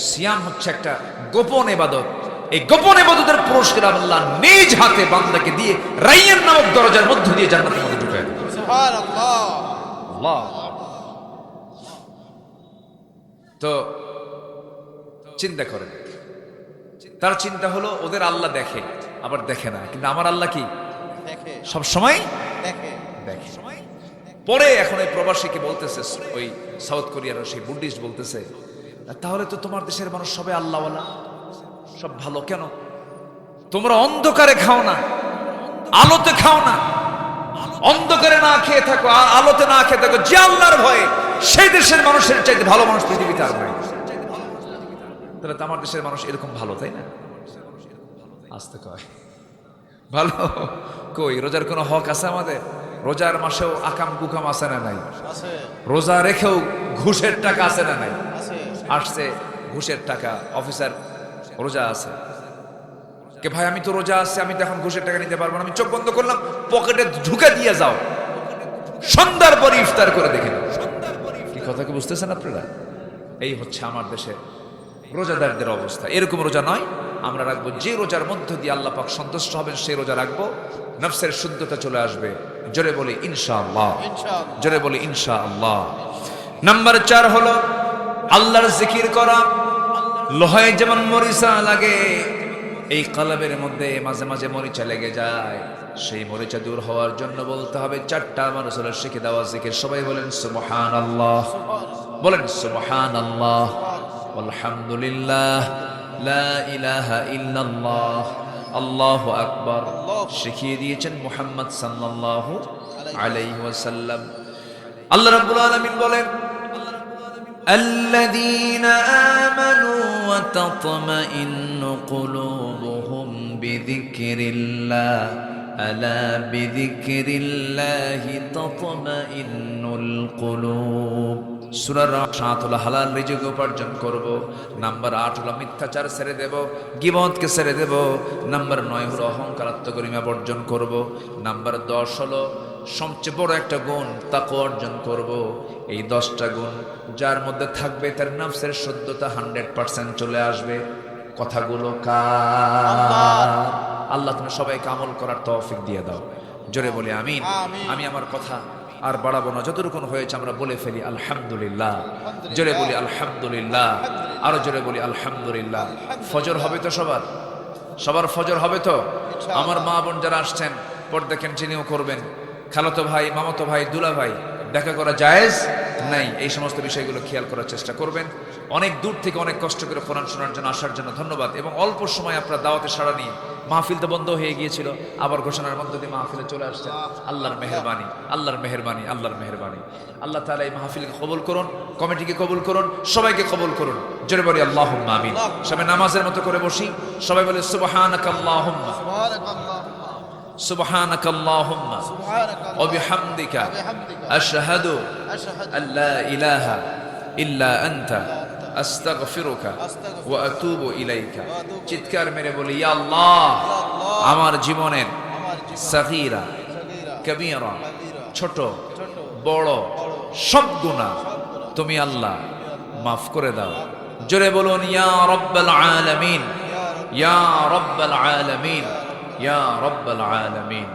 সিয়াম হচ্ছে একটা গোপন ইবাদত। এই গোপন ইবাদতের পুরস্কার আল্লাহ নিজ হাতে বান্দাকে দিয়ে রাইয়ান নামক দরজার মধ্য দিয়ে জান্নাতের মধ্যে ঢুকায় দেন। সুবহানাল্লাহ। আল্লাহ। তো চিন্তা করেন, তার চিন্তা হলো ওদের আল্লাহ দেখে আবার দেখে না, কিন্তু আমার আল্লাহ কি দেখে, সব সময় দেখে। পরে এখন এই প্রবাসীকে বলতেছে, ওই সাউথ কোরিয়ার সেই বুদ্ধিস্ট বলতেছে, তাহলে তো তোমার দেশের মানুষ সবাই আল্লাহওয়ালা, সব ভালো, কেন তোমরা অন্ধকারে খাও না, আলোতে খাও না? অন্ধকারে না খেয়ে থাকো আর আলোতে না খেয়ে থাকো, যে আল্লাহর ভয়ে, সেই দেশের মানুষের চাইতে ভালো মানুষ পৃথিবীতে আর নাই। তাহলে তো আমার দেশের মানুষ এরকম ভালো, তাই না? আসতে কয় ভালো কই? রোজার কোনো হক আছে আমাদের? রোজার মাসেও আকাম কুকাম আছে না নাই? রোজা রেখেও ঘুষের টাকা আছে না নাই? আসছে ঘুষের টাকা, অফিসার রোজা আছে, কে ভাই আমি তো রোজা আছে, আমি তো এখন ঘুষের টাকা নিতে পারবো না, আমি চোখ বন্ধ করলাম, পকেটে ঢুকে দিয়ে যাও, সন্ধ্যার পরে ইফতার করে দেখে নাও। কি কথা কি বুঝতেছেন আপনারা? এই হচ্ছে আমার দেশে রোজাদারদের অবস্থা। এরকম রোজা নয় আমরা রাখবো, যে রোজার মধ্য দিয়ে আল্লাহ পাক সন্তুষ্ট হবেন সেই রোজা রাখবো, নফসের শুদ্ধতা চলে আসবে। জোরে বলি ইনশাআল্লাহ, জোরে বলি ইনশাআল্লাহ। নাম্বার 4 হলো আল্লাহর জিকির করা। লোহায় যেমন মরিচা লাগে, এই কলবের মধ্যে মাঝে মাঝে মরিচা লেগে যায়, সেই মরিচা দূর হওয়ার জন্য বলতে হবে 4টা আমার রাসূলের শিখে দেওয়া জিকির। সবাই বলেন সুবহানাল্লাহ, বলেন সুবহানাল্লাহ, আলহামদুলিল্লাহ, লা ইলাহা ইল্লাল্লাহ, আল্লাহু আকবার। শিখিয়ে দিয়েছেন মুহাম্মদ সাল্লাল্লাহু আলাইহি ওয়াসাল্লাম। আল্লাহ রাব্বুল আলামিন বলেন, আল্লাযীনা আমানু ওয়া তাতমাইন্নু কুলুবুহুম বিযিকরিল্লাহ, আলা বিযিকরিল্লাহি তাতমাইন্নুল কুলুব। সূরা 7 হলো হালাল রিজিক উপার্জন করব। নাম্বার 8 হলো মিথ্যাচার ছেড়ে দেব, গীবতকে ছেড়ে দেব। নাম্বার 9 হলো অহংকার আত্মগরিমা বর্জন করব। নাম্বার 10 হলো সবচেয়ে বড় একটা গুণ তাকওয়া অর্জন করব। এই 10টা গুণ যার মধ্যে থাকবে তার নফসের শুদ্ধতা 100% চলে আসবে। কথাগুলো কার? আল্লাহ তুমি সবাইকে আমল করার তৌফিক দিয়ে দাও। জোরে বলি আমিন। আমি আমার কথা আর বাড়াবো না, যতটুকু হয়েছে আমরা বলে ফেলি আলহামদুলিল্লাহ। জোরে বলি আলহামদুলিল্লাহ, আরো জোরে বলি আলহামদুলিল্লাহ। ফজর হবে তো সবার ফজর হবে তো? আমার মা বোন যারা আসছেন পর্দা কন্টিনিউ করবেন। খালাতো ভাই, মামাতো ভাই, দুলা ভাই দেখা করা জায়েজ নাই, এই সমস্ত বিষয়গুলো খেয়াল করার চেষ্টা করবেন। অনেক দূর থেকে অনেক কষ্ট করে কোরআন শোনার জন্য আসার জন্য ধন্যবাদ। এবং অল্প সময় আপনার দাওয়াতে সাড়া নিয়ে, মাহফিল তো বন্ধ হয়ে গিয়েছিল, আবার ঘোষণার মধ্য দিয়ে মাহফিলে চলে আসছেন। আল্লাহর মেহেরবানি, আল্লাহর মেহেরবানি, আল্লাহর মেহেরবানি। আল্লাহ তাআলা এই মাহফিলকে কবুল করুন, কমিটিকে কবুল করুন, সবাইকে কবুল করুন। জোরে বলি আল্লাহুম্মা আমিন। সবাই নামাজের মতো করে বসি, সবাই বলে সুবহানাকাল্লাহুম্মা سبحانك اللهم وبحمدك أشهد أن لا إله إلا أنت أستغفرك وأتوب إليك। চিৎকার মেরে বলি ইয়া আল্লাহ, আমার জীবনের সগীরা কবীরা, ছোট বড় সব গুনাহ তুমি আল্লাহ মাফ করে দাও। জোরে বলুন ইয়া রাব্বাল আলামিন, ইয়া রাব্বাল আলামিন, ইয়া রাব্বাল আলামিন।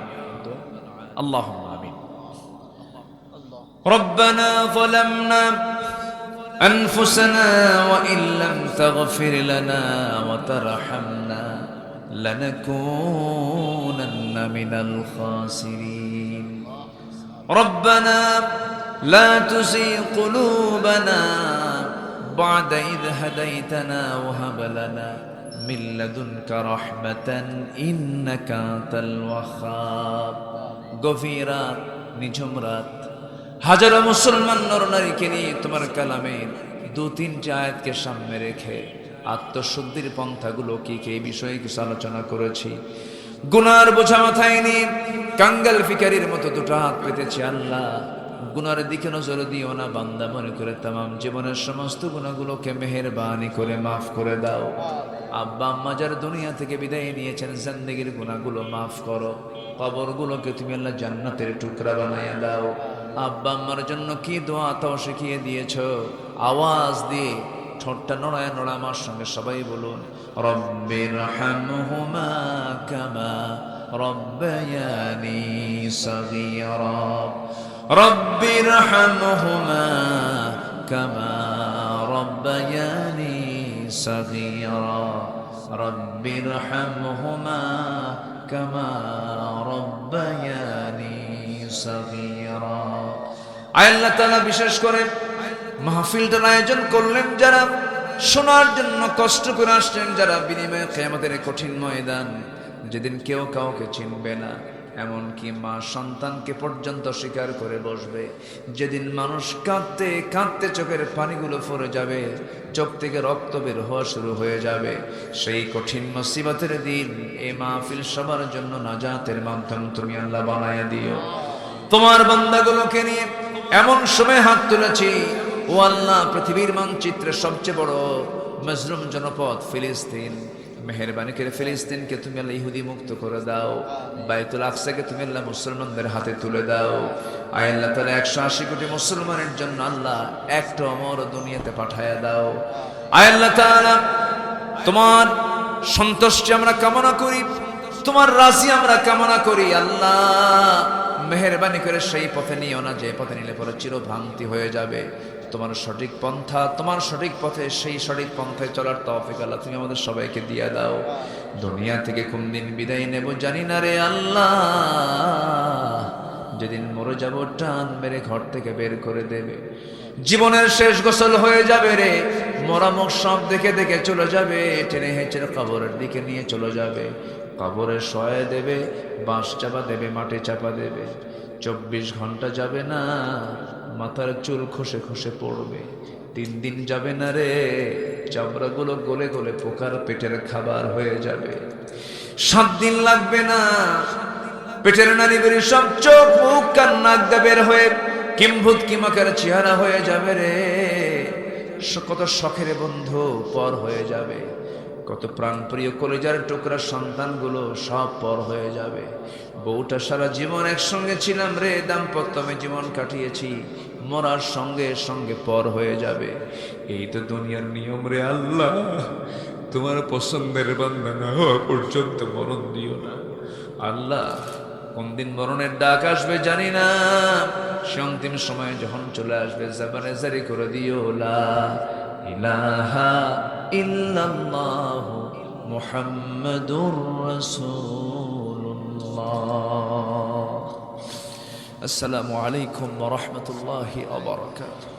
আল্লাহুম্মা আমিন। রব্বানা যালামনা আনফুসানা ওয়া ইল্লাম তাগফির লানা ওয়া তারহামনা লানাকুনান্না মিনাল খাসিরিন। রব্বানা লা তুযিগ কুলুবানা বা'দা ইয হাদাইতানা ওয়া হাব লানা মিন লাদুনকা রাহমাতান ইন্নাকা আনতাল ওয়াহ্হাব। গভীর রাত, নিঝুম রাত, হাজারো মুসলমান নরনারীকে নিয়ে তোমার কালামের 2-3টি আয়াতকে সামনে রেখে আত্মশুদ্ধির পন্থাগুলো কি এই বিষয়ে কিছু আলোচনা করেছি। গুনার বোঝা মাথায় নিয়ে কাঙ্গাল ফিকারির মতো দুটো হাত পেতেছি। আল্লাহ, গুনার দিকে নজর দিও না, বান্দা মনে করে তামাম জীবনের সমস্ত গুনাহগুলোকে মেহেরবানি করে মাফ করে দাও। আব্বা আম্মা যারা দুনিয়া থেকে বিদায় নিয়েছেন, জিন্দেগির গুনাহগুলো মাফ করো। কবরগুলোকে তুমি আল্লাহ জান্নাতের টুকরা বানাইয়া দাও। আব্বা আম্মার জন্য কি দোয়া তাও শিখিয়ে দিয়েছো, আওয়াজ দিয়ে ঠোঁটটা নড়ায় নড়া আমার সঙ্গে সবাই বলুন রব্বিরহামহুমা কামা রব্বায়ানি সগীরা। রব্বিরহামহুমা কামা রব্বায়ানি সগীরা। রব্বিরহামহুমা কামা রব্বায়ানি সগীরা। আল্লাহ তাআলা বিশেষ করে মাহফিলটার আয়োজন করলেন যারা, শোনার জন্য কষ্ট করে আসছেন যারা, বিনিময়ে কিয়ামতের কঠিন ময়দান, যেদিন কেউ কাউকে চিনবে না, এমনকি মা সন্তানকে পর্যন্ত স্বীকার করে বসবে, যেদিন মানুষ কাঁদতে কাঁদতে চোখের পানিগুলো পড়ে যাবে, চোখ থেকে রক্ত বের হওয়া শুরু হয়ে যাবে, সেই কঠিন মুসিবতের দিন এই মাহফিল সবার জন্য নাজাতের মাধ্যম তুমি আল্লাহ বানায়া দিও। তোমার বান্দাগুলোকে নিয়ে এমন সময় হাত তুলেছি, ও আল্লাহ, পৃথিবীর মানচিত্রে সবচেয়ে বড় মজলুম জনপদ ফিলিস্তিন, মেহেরবানি করে ফিলিস্তিনকে তুমি আল্লাহ ইহুদি মুক্ত করে দাও। বাইতুল আকসাকে তুমি আল্লাহ মুসলমানদের হাতে তুলে দাও। আয় আল্লাহ তাআলা 180 কোটি মুসলমানের জন্য আল্লাহ একটা অমর দুনিয়াতে পাঠায়া দাও। আয় আল্লাহ তাআলা, তোমার সন্তুষ্টি আমরা কামনা করি, তোমার রাজি আমরা কামনা করি। আল্লাহ, মেহেরবানি করে সেই পথে নিও না যে পথে নিলে পরে চিরভ্রান্তি হয়ে যাবে। তোমার সঠিক পন্থা, তোমার সঠিক পথে, সেই সঠিক পন্থায় চলার তৌফিক আল্লাহ তুমি আমাদের সবাইকে দিয়ে দাও। দুনিয়া থেকে কোন দিন বিদায় নেব জানি না রে আল্লাহ, যেদিন মরে যাব টান মেরে ঘর থেকে বের করে দেবে, জীবনের শেষ গোসল হয়ে যাবে রে, মরা মুখ সব দেখে দেখে চলে যাবে, টেনে হেঁচে কবরের দিকে নিয়ে চলে যাবে। কবরে শোয়া দেবে, বাঁশ চাপা দেবে, মাটি চাপা দেবে, 24 ঘন্টা যাবে না, মাথার চুল খসে খসে পড়বে। 3 দিন যাবে না রে, চামড়াগুলো গলে গলে পোকার পেটের খাবার হয়ে যাবে। 7 দিন লাগবে না, পেটের নারী বেরি সব চোখ মুখ কান নাক দিয়ে বের হয়ে কিম্ভূত কিমাকার চেহারা হয়ে যাবে রে। কত শখের বন্ধু পর হয়ে যাবে। কত প্রাণপ্রিয় কলেজার টুকরা সন্তানগুলো সব পর হয়ে যাবে। বউটা সারা জীবন একসঙ্গে ছিলাম রে, দাম্পত্যমে জীবন কাটিয়েছি, মরার সঙ্গে সঙ্গে পর হয়ে যাবে। এই তো দুনিয়ার নিয়ম রে আল্লাহ, তোমার পছন্দের বান্দা না হওয়া পর্যন্ত মরণ দিও না আল্লাহ। কোন দিন মরণের ডাক আসবে জানি না, সে অন্তিম সময় যখন চলে আসবে জবানে জারি করে দিও লা ইলাহা ইল্লাল্লাহু মুহাম্মাদুর রাসূলুল্লাহ। আসসালামু আলাইকুম ওয়া রাহমাতুল্লাহি ওয়া বারাকাতুহু।